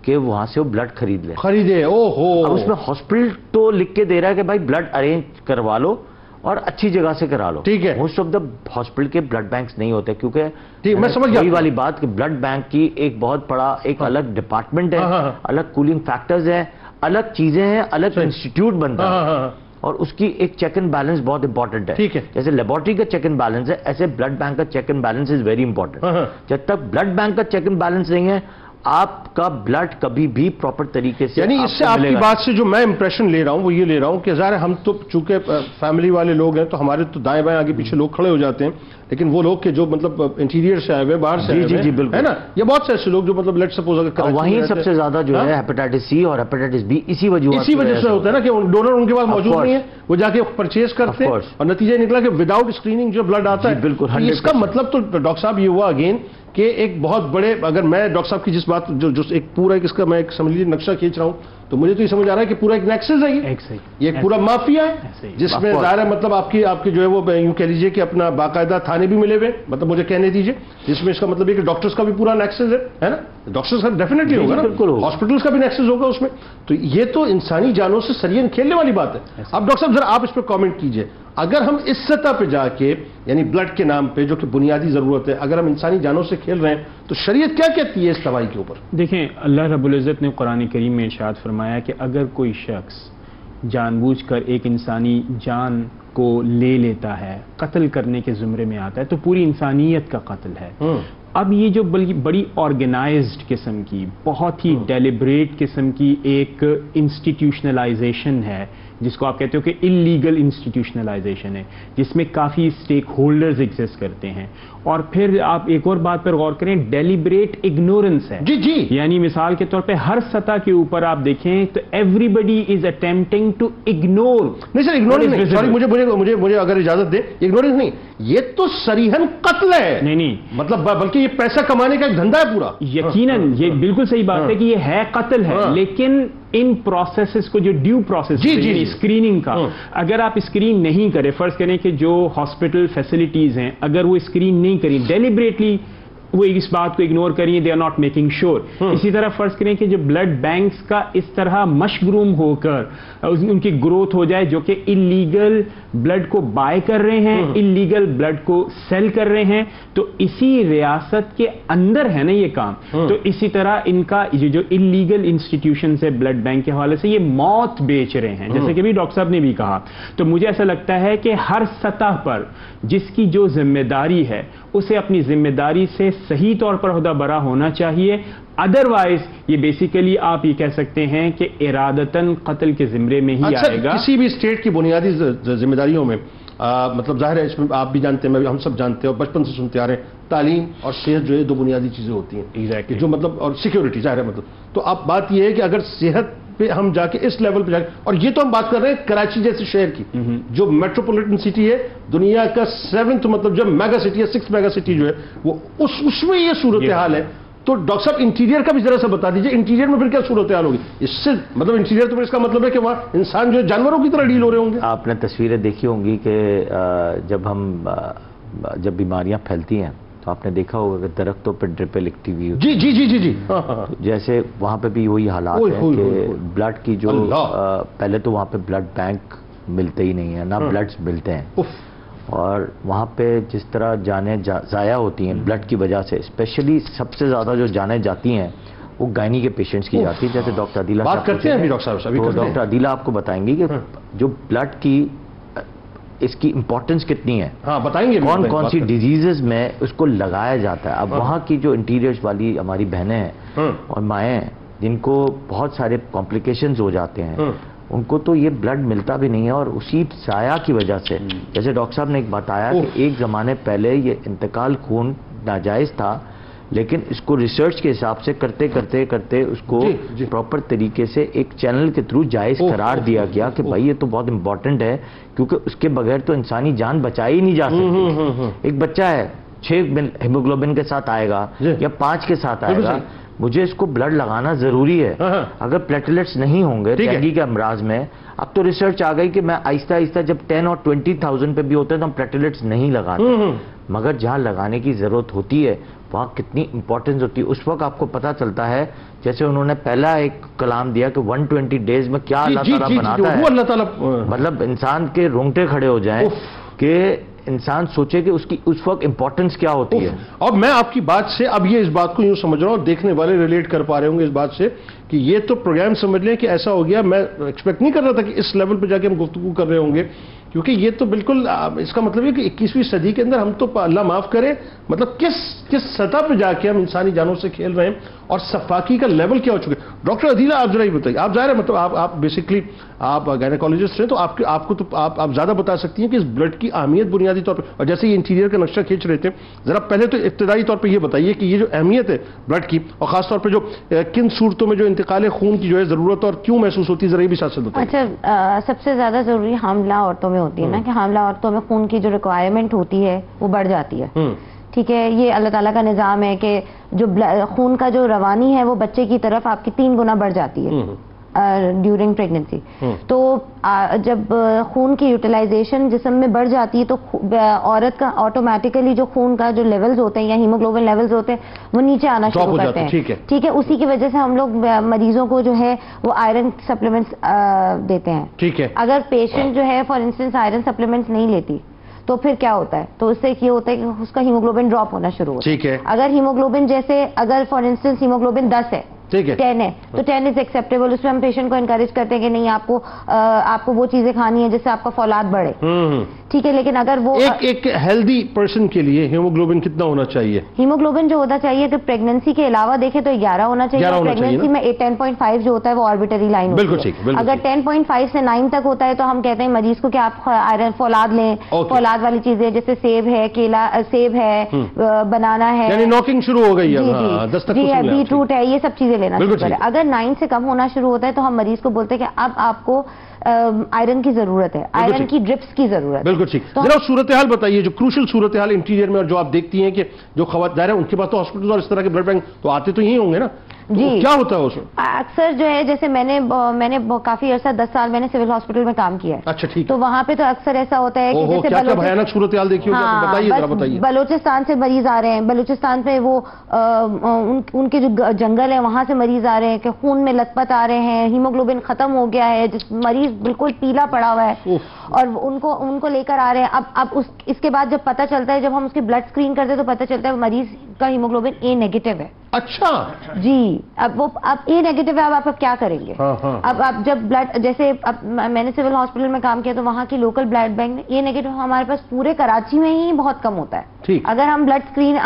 کہ وہاں سے وہ بلڈ خریدے. اب اس میں ہاسپٹل تو لکھ کے دے رہا ہے کہ بھائی بلڈ ارینج کروا لو اور اچھی جگہ سے کرا لو. ٹھیک ہے. موسٹ آف دا ہاسپٹل کے بلڈ بینکس نہیں ہوتے, کیونکہ میں سمجھ گیا وہی والی بات کہ بلڈ بینک کی ایک بہت بڑا ایک الگ ڈپارٹمنٹ ہے, الگ کولنگ فیکٹرز ہیں, الگ چیزیں ہیں, الگ انسٹیٹیوٹ بنتا ہے, اور اس کی ایک چیک اینڈ بیلنس بہت امپورٹنٹ ہے. ٹھیک ہے. جیسے لیبورٹری کا چیک اینڈ بیلنس ہے, ایسے بلڈ بینک کا check and balance is very important. جب تک بلڈ بینک کا چیک اینڈ بیلنس نہیں ہے آپ کا بلڈ کبھی بھی پراپر طریقے سے, یعنی اس سے آپ کی بات سے جو میں امپریشن لے رہا ہوں وہ یہ لے رہا ہوں کہ ظاہر ہم تو چونکہ فیملی والے لوگ ہیں تو ہمارے تو دائیں بائیں آگے پیچھے لوگ کھڑے ہو جاتے ہیں, لیکن وہ لوگ کہ جو مطلب انٹیریئر سے آئے ہوئے, باہر سے آئے ہوئے ہے نا, یہ بہت سے ایسے لوگ جو مطلب لیٹ سپوز اگر وہیں سب سے زیادہ جو ہے ہیپیٹائٹس سی اور ہیپیٹائٹس بی اسی وجہ سے ہوتا ہے نا کہ ڈونر ان کے پاس موجود نہیں ہے, وہ جا کے پرچیز کرتے ہیں اور نتیجہ نکلا کہ وداؤٹ اسکریننگ جو بلڈ آتا ہے. بالکل. اس کا مطلب تو ڈاکٹر صاحب یہ ہوا اگین کہ ایک بہت بڑے، اگر میں ڈاکٹر صاحب کی جس بات جو ایک پورا ایک اس کا میں ایک سمجھ لیجیے نقشہ کھینچ رہا ہوں، تو مجھے تو یہ سمجھ آ رہا ہے کہ پورا ایک نیکسس ہے یہ ایک پورا مافیا ہے جس میں ظاہر ہے مطلب آپ کی جو ہے وہ یوں کہہ لیجیے کہ اپنا باقاعدہ تھانے بھی ملے ہوئے، مطلب مجھے کہنے دیجیے، جس میں اس کا مطلب یہ کہ ڈاکٹرز کا بھی پورا نیکسس ہے نا، ڈاکٹرز کا ڈیفینیٹلی ہوگا نا، ہاسپٹلس کا بھی نیکسس ہوگا اس میں. تو یہ تو انسانی جانوں سے سرین کھیلنے والی بات ہے. اب ڈاکٹر صاحب ذرا آپ اس پہ کامنٹ کیجئے، اگر ہم اس سطح پہ جا کے یعنی بلڈ کے نام پہ جو کہ بنیادی ضرورت ہے، اگر ہم انسانی جانوں سے کھیل رہے ہیں تو شریعت کیا کہتی ہے اس دوائی کے اوپر؟ دیکھیں، اللہ رب العزت نے قرآن کریم میں ارشاد فرمایا کہ اگر کوئی شخص جان بوجھ کر ایک انسانی جان کو لے لیتا ہے، قتل کرنے کے زمرے میں آتا ہے، تو پوری انسانیت کا قتل ہے. اب یہ جو بڑی آرگنائزڈ قسم کی، بہت ہی ڈیلیبریٹ قسم کی ایک انسٹیٹیوشنلائزیشن ہے، جس کو آپ کہتے ہو کہ انلیگل انسٹیٹیوشنلائزیشن ہے، جس میں کافی اسٹیک ہولڈرز ایگزسٹ کرتے ہیں. اور پھر آپ ایک اور بات پر غور کریں، ڈیلیبریٹ اگنورنس ہے. جی یعنی مثال کے طور پہ ہر سطح کے اوپر آپ دیکھیں تو everybody is attempting to ignore. نہیں سر، اگنورنس نہیں، سوری مجھے اگر اجازت دیں، اگنورنس نہیں، یہ تو صریحاً قتل ہے. نہیں مطلب بلکہ یہ پیسہ کمانے کا ایک دھندا ہے پورا. یقیناً یہ بالکل صحیح بات ہے کہ یہ ہے قتل ہے، لیکن ان پروسیسز کو جو ڈیو پروسیس اسکریننگ کا، اگر آپ اسکرین نہیں کریں، فرض کریں کہ جو ہاسپٹل فیسلٹیز ہیں اگر وہ اسکرین نہیں کریں، ڈیلیبریٹلی وہ اس بات کو اگنور کریے، they are not making sure. اسی طرح فرض کریں کہ جو بلڈ بینکس کا اس طرح مشغروم ہو کر ان کی گروتھ ہو جائے، جو کہ انلیگل بلڈ کو بائی کر رہے ہیں، انلیگل بلڈ کو سیل کر رہے ہیں، تو اسی ریاست کے اندر ہے نا یہ کام. تو اسی طرح ان کا جو انلیگل انسٹیٹیوشنز ہے بلڈ بینک کے حوالے سے، یہ موت بیچ رہے ہیں، جیسے کہ بھی ڈاکٹر صاحب نے بھی کہا. تو مجھے ایسا لگتا ہے کہ ہر سطح پر جس کی جو ذمہ داری ہے اسے اپنی ذمہ داری سے صحیح طور پر عہدہ برا ہونا چاہیے. ادروائز یہ بیسیکلی آپ یہ کہہ سکتے ہیں کہ ارادتاً قتل کے زمرے میں ہی آئے گا. کسی بھی اسٹیٹ کی بنیادی ذمہ داریوں میں مطلب ظاہر ہے اس میں آپ بھی جانتے ہیں، ہم سب جانتے ہیں اور بچپن سے سنتے آ رہے ہیں، تعلیم اور صحت جو ہے دو بنیادی چیزیں ہوتی ہیں جو مطلب، اور سیکیورٹی ظاہر ہے مطلب. تو اب بات یہ ہے کہ اگر صحت پہ ہم جا کے اس لیول پہ جا کے، اور یہ تو ہم بات کر رہے ہیں کراچی جیسے شہر کی جو میٹروپولیٹن سٹی ہے، دنیا کا 7th مطلب جو میگا سٹی ہے، 6th میگا سٹی جو ہے وہ اس میں یہ صورتحال ہے. تو ڈاکٹر صاحب انٹیریئر کا بھی ذرا سا بتا دیجئے، انٹیریئر میں پھر کیا صورتحال ہوگی؟ اس سے مطلب انٹیریئر تو پھر اس کا مطلب ہے کہ وہاں انسان جو جانوروں کی طرح ڈیل ہو رہے ہوں گے. آپ نے تصویریں دیکھی ہوں گی کہ جب بیماریاں پھیلتی ہیں تو آپ نے دیکھا ہوگا کہ درختوں پہ ڈرپ لکھتی ہوئی ہوتی ہے. جی جیسے وہاں پہ بھی وہی حالات ہیں کہ بلڈ کی جو پہلے تو وہاں پہ بلڈ بینک ملتے ہی نہیں ہے، نہ بلڈز ملتے ہیں، اور وہاں پہ جس طرح جانیں ضائع ہوتی ہیں بلڈ کی وجہ سے، اسپیشلی سب سے زیادہ جو جانیں جاتی ہیں وہ گائنی کے پیشنٹس کی جاتی ہے. جیسے ڈاکٹر عدیلہ بات کرتے ہیں ڈاکٹر عدیلہ آپ کو بتائیں گی کہ جو بلڈ کی اس کی امپورٹنس کتنی ہے، بتائیں گے کون کون سی ڈیزیزز میں اس کو لگایا جاتا ہے. اب وہاں کی جو انٹیریئرز والی ہماری بہنیں ہیں اور مائیں ہیں جن کو بہت سارے کمپلیکیشنز ہو جاتے ہیں، ان کو تو یہ بلڈ ملتا بھی نہیں ہے. اور اسی سایہ کی وجہ سے، جیسے ڈاکٹر صاحب نے ایک بتایا کہ ایک زمانے پہلے یہ انتقال خون ناجائز تھا، لیکن اس کو ریسرچ کے حساب سے کرتے کرتے اس کو پراپر طریقے سے ایک چینل کے تھرو جائز قرار دیا گیا کہ بھائی یہ تو بہت امپورٹنٹ ہے، کیونکہ اس کے بغیر تو انسانی جان بچائی ہی نہیں جا سکتی. ایک بچہ ہے 6 ہیموگلوبن کے ساتھ آئے گا یا 5 کے ساتھ آئے گا، مجھے اس کو بلڈ لگانا ضروری ہے. اگر پلیٹلیٹس نہیں ہوں گے ٹینگی کے امراض میں، اب تو ریسرچ آ گئی کہ میں آہستہ آہستہ جب 10 اور 20,000 پہ بھی ہوتے ہیں تو ہم پلیٹلیٹس نہیں لگاتے، مگر جہاں لگانے کی ضرورت ہوتی ہے وہاں کتنی امپورٹنس ہوتی ہے. اس وقت آپ کو پتہ چلتا ہے، جیسے انہوں نے پہلا ایک کلام دیا کہ 120 ڈیز میں کیا اللہ تعالیٰ بناتا ہے، مطلب انسان کے رونگٹے کھڑے ہو جائیں کہ انسان سوچے کہ اس کی اس وقت امپورٹنس کیا ہوتی ہے. اور میں آپ کی بات سے اب یہ اس بات کو یوں سمجھ رہا ہوں، دیکھنے والے ریلیٹ کر پا رہے ہوں گے اس بات سے کہ یہ تو پروگرام سمجھ لیں کہ ایسا ہو گیا. میں ایکسپیکٹ نہیں کر رہا تھا کہ اس لیول پہ جا کے ہم گفتگو کر رہے ہوں گے، کیونکہ یہ تو بالکل اس کا مطلب ہے کہ 21ویں صدی کے اندر ہم تو اللہ معاف کرے مطلب کس سطح پہ جا کے ہم انسانی جانوں سے کھیل رہے ہیں اور صفاقی کا لیول کیا ہو چکے. ڈاکٹر عدیلہ آپ ذرا یہ بتائیے، آپ ظاہر ہے مطلب آپ بیسکلی آپ گائنیکالوجسٹ ہیں، تو آپ کو تو آپ زیادہ بتا سکتی ہیں کہ اس بلڈ کی اہمیت بنیادی طور پہ. اور جیسے یہ انٹیریئر کا نقشہ کھینچ رہے تھے، ذرا پہلے تو ابتدائی طور پہ یہ بتائیے کہ یہ جو اہمیت ہے بلڈ کی، اور خاص طور پہ جو کن صورتوں میں جو انتقال خون کی جو ہے ضرورت اور کیوں محسوس ہوتی ہے، ذرا یہ بھی ساتھ ساتھ بتائیے. اچھا، سب سے زیادہ ضروری حاملہ عورتوں میں ہوتی ہے نا، کہ حاملہ عورتوں میں خون کی جو ریکوائرمنٹ ہوتی ہے وہ بڑھ جاتی ہے. ٹھیک ہے، یہ اللہ تعالیٰ کا نظام ہے کہ جو خون کا جو روانی ہے وہ بچے کی طرف آپ کی 3 گنا بڑھ جاتی ہے ڈیورنگ پریگننسی. تو جب خون کی یوٹیلائزیشن جسم میں بڑھ جاتی ہے تو عورت کا آٹومیٹیکلی جو خون کا جو لیولز ہوتے ہیں یا ہیموگلوبن لیولز ہوتے ہیں وہ نیچے آنا شروع کرتے ہیں. ٹھیک ہے، اسی کی وجہ سے ہم لوگ مریضوں کو جو ہے وہ آئرن سپلیمنٹس دیتے ہیں. ٹھیک ہے، اگر پیشنٹ جو ہے فار انسٹنس آئرن سپلیمنٹس نہیں لیتی تو پھر کیا ہوتا ہے؟ تو اس سے یہ ہوتا ہے کہ اس کا ہیموگلوبن ڈراپ ہونا شروع ہوتا ہے. ٹھیک ہے، اگر ہیموگلوبن جیسے اگر فار انسٹنس ہیموگلوبن 10 ہے، ٹھیک ہے، 10 ہے تو 10 از ایکسیپٹیبل. اس میں ہم پیشنٹ کو انکریج کرتے ہیں کہ نہیں آپ کو وہ چیزیں کھانی ہے جس سے آپ کا فولاد بڑھے. ٹھیک ہے، لیکن اگر وہ ایک ہیلدی پرسن کے لیے ہیموگلوبن کتنا ہونا چاہیے؟ ہیموگلوبن جو ہونا چاہیے کہ پریگننسی کے علاوہ دیکھیں تو 11 ہونا چاہیے. پریگننسی میں 10.5 جو ہوتا ہے وہ آربیٹری لائن ہوتی ہے. اگر 10.5 سے 9 تک ہوتا ہے تو ہم کہتے ہیں مریض کو کہ آپ آئرن فولاد لیں. فولاد والی چیزیں جیسے سیب ہے، کیلا، سیب ہے، بنانا ہے، یعنی نوکنگ شروع ہو گئی ہے، جی ہے، بیٹ روٹ ہے، یہ سب چیزیں لینا شروع کریں. اگر 9 سے کم ہونا شروع ہوتا ہے تو ہم مریض کو بولتے ہیں کہ اب آپ کو آئرن کی ضرورت ہے، آئرن کی ڈرپس کی ضرورت ہے. بالکل ٹھیک. ذرا صورتحال بتائیے، جو کروشل صورتحال انٹیریئر میں اور جو آپ دیکھتی ہیں کہ جو خواتین ان کے پاس تو ہاسپٹل اور اس طرح کے بلڈ بینک تو آتے تو یہی ہوں گے نا، جی کیا ہوتا ہے اس میں؟ اکثر جو ہے جیسے میں نے کافی عرصہ 10 سال میں نے سول ہاسپٹل میں کام کیا ہے. اچھا ٹھیک. تو وہاں پہ تو اکثر ایسا ہوتا ہے کہ جیسے کیا بھیانک صورتحال دیکھی ہوگی، بتائیے ذرا بتائیے. بلوچستان سے مریض آ رہے ہیں، بلوچستان پہ وہ ان کے جو جنگل ہے وہاں سے مریض آ رہے ہیں کہ خون میں لت پت آ رہے ہیں، ہیموگلوبن ختم ہو گیا ہے، جس مریض بالکل پیلا پڑا ہوا ہے اور ان کو لے کر آ رہے ہیں. اب اس کے بعد جب پتہ چلتا ہے، جب ہم اس کی بلڈ اسکرین کرتے ہیں تو پتہ چلتا ہے مریض کا ہیموگلوبن اے نیگیٹو ہے. اچھا جی، اب اے نیگیٹو ہے، اب آپ کیا کریں گے؟ اب جب بلڈ جیسے میں نے سول ہاسپٹل میں کام کیا تو وہاں کی لوکل بلڈ بینک میں اے نیگیٹو ہمارے پاس پورے کراچی میں ہی بہت کم ہوتا ہے. اگر ہم بلڈ اسکرین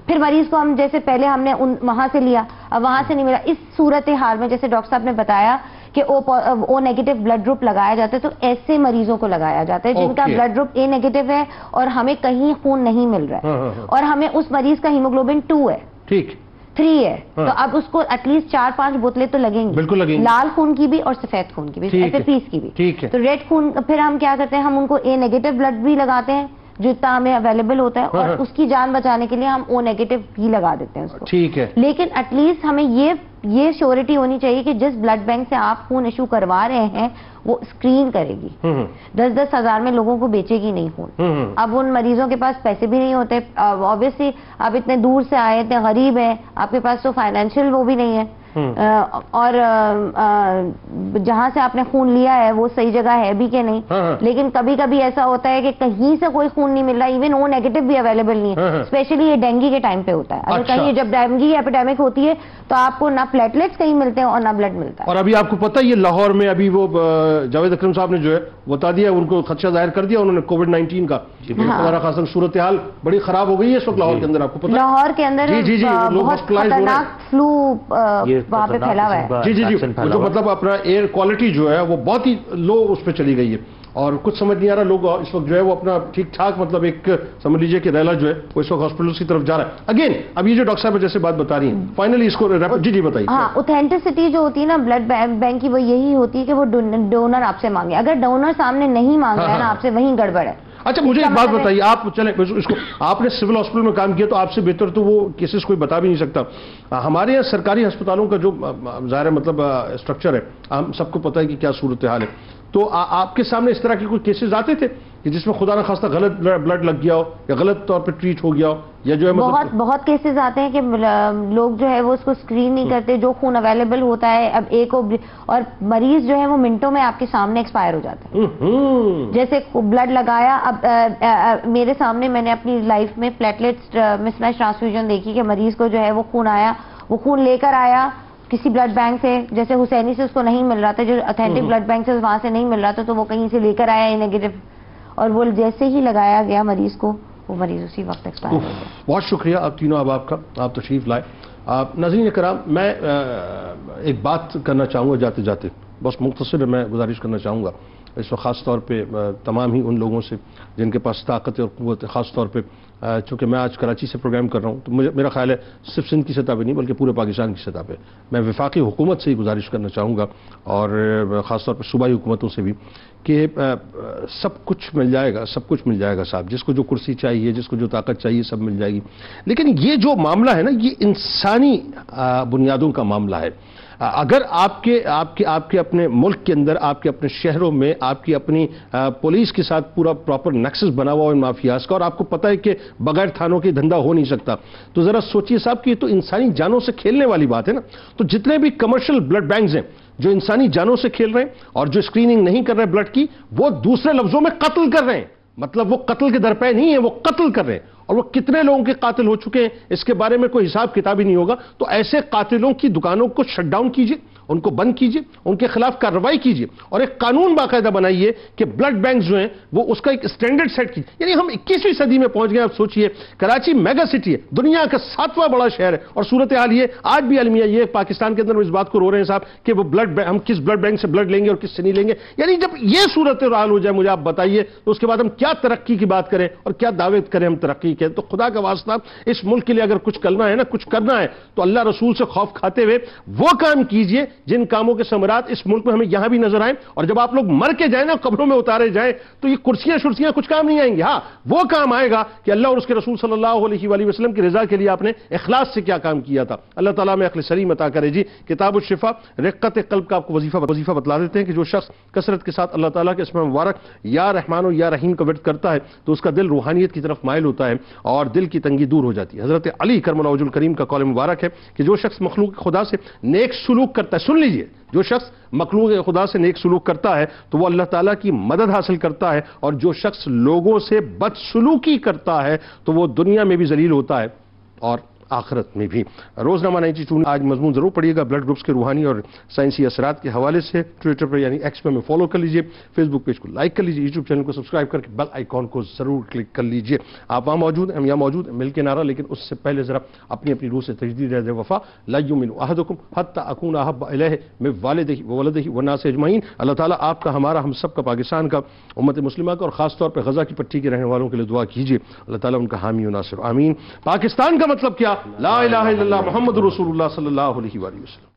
پھر مریض کو ہم جیسے پہلے ہم نے وہاں سے لیا، اب وہاں سے نہیں ملا، اس صورتحال میں جیسے ڈاکٹر صاحب نے بتایا کہ او نیگیٹو بلڈ گروپ لگایا جاتا ہے تو ایسے مریضوں کو لگایا جاتا ہے جن کا بلڈ گروپ اے نیگیٹو ہے اور ہمیں کہیں خون نہیں مل رہا ہے اور ہمیں اس مریض کا ہیموگلوبن 2 ہے، ٹھیک 3 ہے، تو اب اس کو ایٹ لیسٹ 4-5 بوتلیں تو لگیں گی. بالکل لگیں گی، لال خون کی بھی اور سفید خون کی بھی، FFPs کی بھی. ٹھیک ہے. تو ریڈ خون پھر ہم کیا کرتے ہیں، ہم ان کو اے نیگیٹو بلڈ بھی لگاتے ہیں جو اتنا ہمیں اویلیبل ہوتا ہے اور اس کی جان بچانے کے لیے ہم او نیگیٹو بھی لگا دیتے ہیں اس کو. ٹھیک ہے. لیکن ایٹ لیسٹ ہمیں یہ شیورٹی ہونی چاہیے کہ جس بلڈ بینک سے آپ خون ایشو کروا رہے ہیں وہ اسکرین کرے گی، 10-10 ہزار میں لوگوں کو بیچے گی نہیں خون. اب ان مریضوں کے پاس پیسے بھی نہیں ہوتے، آبویسلی آپ اتنے دور سے آئے، اتنے غریب ہیں، آپ کے پاس تو فائنینشیل وہ بھی نہیں ہے اور جہاں سے آپ نے خون لیا ہے وہ صحیح جگہ ہے بھی کہ نہیں. لیکن کبھی کبھی ایسا ہوتا ہے کہ کہیں سے کوئی خون نہیں مل رہا، ایون او نیگیٹو بھی اویلیبل نہیں ہے. اسپیشلی یہ ڈینگی کے ٹائم پہ ہوتا ہے. اگر کہیں جب ڈینگی ایپیڈیمک ہوتی ہے تو آپ کو نہ پلیٹلیٹس کہیں ملتے ہیں اور نہ بلڈ ملتا ہے. اور ابھی آپ کو پتہ یہ لاہور میں ابھی وہ جاوید اکرم صاحب نے جو ہے بتا دیا، ان کو خدشہ ظاہر کر دیا انہوں نے کووڈ-19 کا. ہمارا خاصاً صورتحال بڑی خراب ہو گئی ہے اس وقت لاہور کے اندر، آپ کو پتہ ہے لاہور کے اندر بہت خطرناک فلو وہاں پہ پھیلا ہوا ہے. جی جو مطلب اپنا ایئر کوالٹی جو ہے وہ بہت ہی لو اس پہ چلی گئی ہے اور کچھ سمجھ نہیں آ رہا. لوگ اس وقت جو ہے وہ اپنا ٹھیک ٹھاک مطلب ایک سمجھ لیجیے کہ ریلا جو ہے وہ اس وقت ہاسپٹل کی طرف جا رہا ہے. اگین اب یہ جو ڈاکٹر صاحب جیسے بات بتا رہی ہیں فائنلی اس کو جی بتائیے. ہاں، اوتھینٹسٹی جو ہوتی ہے نا بلڈ بینک کی وہ یہی ہوتی ہے کہ وہ ڈونر آپ سے مانگے. اگر ڈونر سامنے نہیں مانگ رہا ہے نا آپ سے، وہیں گڑبڑ ہے. اچھا مجھے ایک بات بتائیے، آپ چلیں اس کو آپ نے سول ہاسپٹل میں کام کیا تو آپ سے بہتر تو وہ کیسز کوئی بتا بھی نہیں سکتا. ہمارے یہاں سرکاری ہسپتالوں کا جو ظاہر ہے مطلب اسٹرکچر ہے، ہم سب کو پتہ ہے کہ کیا صورتحال ہے. تو آپ کے سامنے اس طرح کے کوئی کیسز آتے تھے کہ جس میں خدا نہ خواستہ غلط بلڈ لگ گیا ہو یا غلط طور پہ ٹریٹ ہو گیا ہو یا جو ہے بہت کیسز آتے ہیں کہ لوگ جو ہے وہ اس کو اسکرین نہیں کرتے، جو خون اویلیبل ہوتا ہے اب ایک اور مریض جو ہے وہ منٹوں میں آپ کے سامنے ایکسپائر ہو جاتا ہے. جیسے بلڈ لگایا، اب میرے سامنے میں نے اپنی لائف میں پلیٹلیٹس مس میچ ٹرانسفیوژن دیکھی کہ مریض کو جو ہے وہ خون آیا، وہ خون لے کر آیا کسی بلڈ بینک سے، جیسے حسینی سے اس کو نہیں مل رہا تھا، جو اتھینٹک بلڈ بینک سے وہاں سے نہیں مل رہا تھا تو وہ کہیں سے لے کر آیا اے نیگیٹو اور وہ جیسے ہی لگایا گیا مریض کو وہ مریض اسی وقت ایکسپائر ہو گیا. بہت شکریہ آپ تینوں احباب کا، آپ تشریف لائے. ناظرین کرام، میں ایک بات کرنا چاہوں گا جاتے جاتے، بس مختصر میں گزارش کرنا چاہوں گا اس وقت خاص طور پہ تمام ہی ان لوگوں سے جن کے پاس طاقت اور قوت ہے، خاص طور پہ چونکہ میں آج کراچی سے پروگرام کر رہا ہوں تو میرا خیال ہے صرف سندھ کی سطح پہ نہیں بلکہ پورے پاکستان کی سطح پہ میں وفاقی حکومت سے ہی گزارش کرنا چاہوں گا اور خاص طور پہ صوبائی حکومتوں سے بھی کہ سب کچھ مل جائے گا، سب کچھ مل جائے گا صاحب، جس کو جو کرسی چاہیے، جس کو جو طاقت چاہیے سب مل جائے گی، لیکن یہ جو معاملہ ہے نا یہ انسانی بنیادوں کا معاملہ ہے۔ اگر آپ کے اپنے ملک کے اندر، آپ کے اپنے شہروں میں آپ کی اپنی پولیس کے ساتھ پورا پراپر نیکسس بنا ہوا ان مافیاز کا اور آپ کو پتہ ہے کہ بغیر تھانوں کے دھندا ہو نہیں سکتا، تو ذرا سوچئے صاحب کہ یہ تو انسانی جانوں سے کھیلنے والی بات ہے نا۔ تو جتنے بھی کمرشل بلڈ بینکس ہیں جو انسانی جانوں سے کھیل رہے ہیں اور جو اسکریننگ نہیں کر رہے ہیں بلڈ کی، وہ دوسرے لفظوں میں قتل کر رہے ہیں، مطلب وہ قتل کے درپے نہیں ہے، وہ قتل کر رہے ہیں، اور وہ کتنے لوگوں کے قاتل ہو چکے ہیں اس کے بارے میں کوئی حساب کتاب ہی نہیں ہوگا۔ تو ایسے قاتلوں کی دکانوں کو شٹ ڈاؤن کیجئے، ان کو بند کیجئے، ان کے خلاف کارروائی کیجئے اور ایک قانون باقاعدہ بنائیے کہ بلڈ بینکس جو ہیں وہ اس کا ایک سٹینڈرڈ سیٹ کیجئے۔ یعنی ہم 21ویں صدی میں پہنچ گئے۔ آپ سوچئے کراچی میگا سٹی ہے، دنیا کا 7واں بڑا شہر ہے، اور صورتحال یہ آج بھی المیہ یہ پاکستان کے اندر اس بات کو رو رہے ہیں صاحب کہ وہ ہم کس بلڈ بینک سے بلڈ لیں گے اور کس سے نہیں لیں گے۔ یعنی جب یہ صورتحال ہو جائے مجھے آپ بتائیے تو اس کے بعد ہم کیا ترقی کی بات کریں اور کیا دعوے کریں ہم ترقی کے۔ تو خدا کا واسطہ اس ملک کے لیے اگر کچھ کرنا ہے نا، کچھ کرنا ہے تو اللہ رسول سے خوف کھاتے ہوئے وہ کام کیجئے جن کاموں کے ثمرات اس ملک میں ہمیں یہاں بھی نظر آئیں، اور جب آپ لوگ مر کے جائیں نا قبروں میں اتارے جائیں تو یہ کرسیاں شرسیاں کچھ کام نہیں آئیں گی۔ ہاں وہ کام آئے گا کہ اللہ اور اس کے رسول صلی اللہ علیہ وآلہ وسلم کی رضا کے لیے آپ نے اخلاص سے کیا کام کیا تھا۔ اللہ تعالیٰ میں عقل سلیم عطا کرے۔ جی کتاب الشفا رقت قلب کا آپ کو وظیفہ بتلا دیتے ہیں کہ جو شخص کثرت کے ساتھ اللہ تعالیٰ کے اسم مبارک یا رحمان و یا رحیم کا ورد کرتا ہے تو اس کا دل روحانیت کی طرف مائل ہوتا ہے اور دل کی تنگی دور ہو جاتی ہے۔ حضرت علی کرم اللہ وجہ الکریم کا قول مبارک ہے کہ جو شخص مخلوق خدا سے نیک سلوک کرتا ہے، سن لیجئے، جو شخص مخلوق خدا سے نیک سلوک کرتا ہے تو وہ اللہ تعالیٰ کی مدد حاصل کرتا ہے، اور جو شخص لوگوں سے بدسلوکی کرتا ہے تو وہ دنیا میں بھی ذلیل ہوتا ہے اور آخرت میں بھی۔ روزنامہ 92 آج مضمون ضرور پڑھیے گا بلڈ گروپس کے روحانی اور سائنسی اثرات کے حوالے سے۔ ٹویٹر پر یعنی ایکس پہ ہمیں فالو کر لیجئے، فیس بک پیج کو لائک کر لیجئے، یوٹیوب چینل کو سبسکرائب کر کے بیل آئیکن کو ضرور کلک کر لیجئے۔ آپ وہاں موجود ہیں، ہم یہاں موجود ہیں، مل کے نعرہ، لیکن اس سے پہلے ذرا اپنی روح سے تجدید رہے وفا لا یؤمن احدکم حتی اکون احب الیہ من والدہ وولدہ والناس اجمعین۔ اللہ تعالیٰ آپ کا، ہمارا، ہم سب کا، پاکستان کا، امت مسلمہ کا، اور خاص طور پہ غزہ کی پٹی کے رہنے والوں کے لیے دعا کیجئے، اللہ تعالیٰ ان کا حامی و ناصر، آمین۔ پاکستان کا مطلب کیا؟ لا الہ الا اللہ محمد رسول اللہ صلی اللہ علیہ وآلہ وسلم۔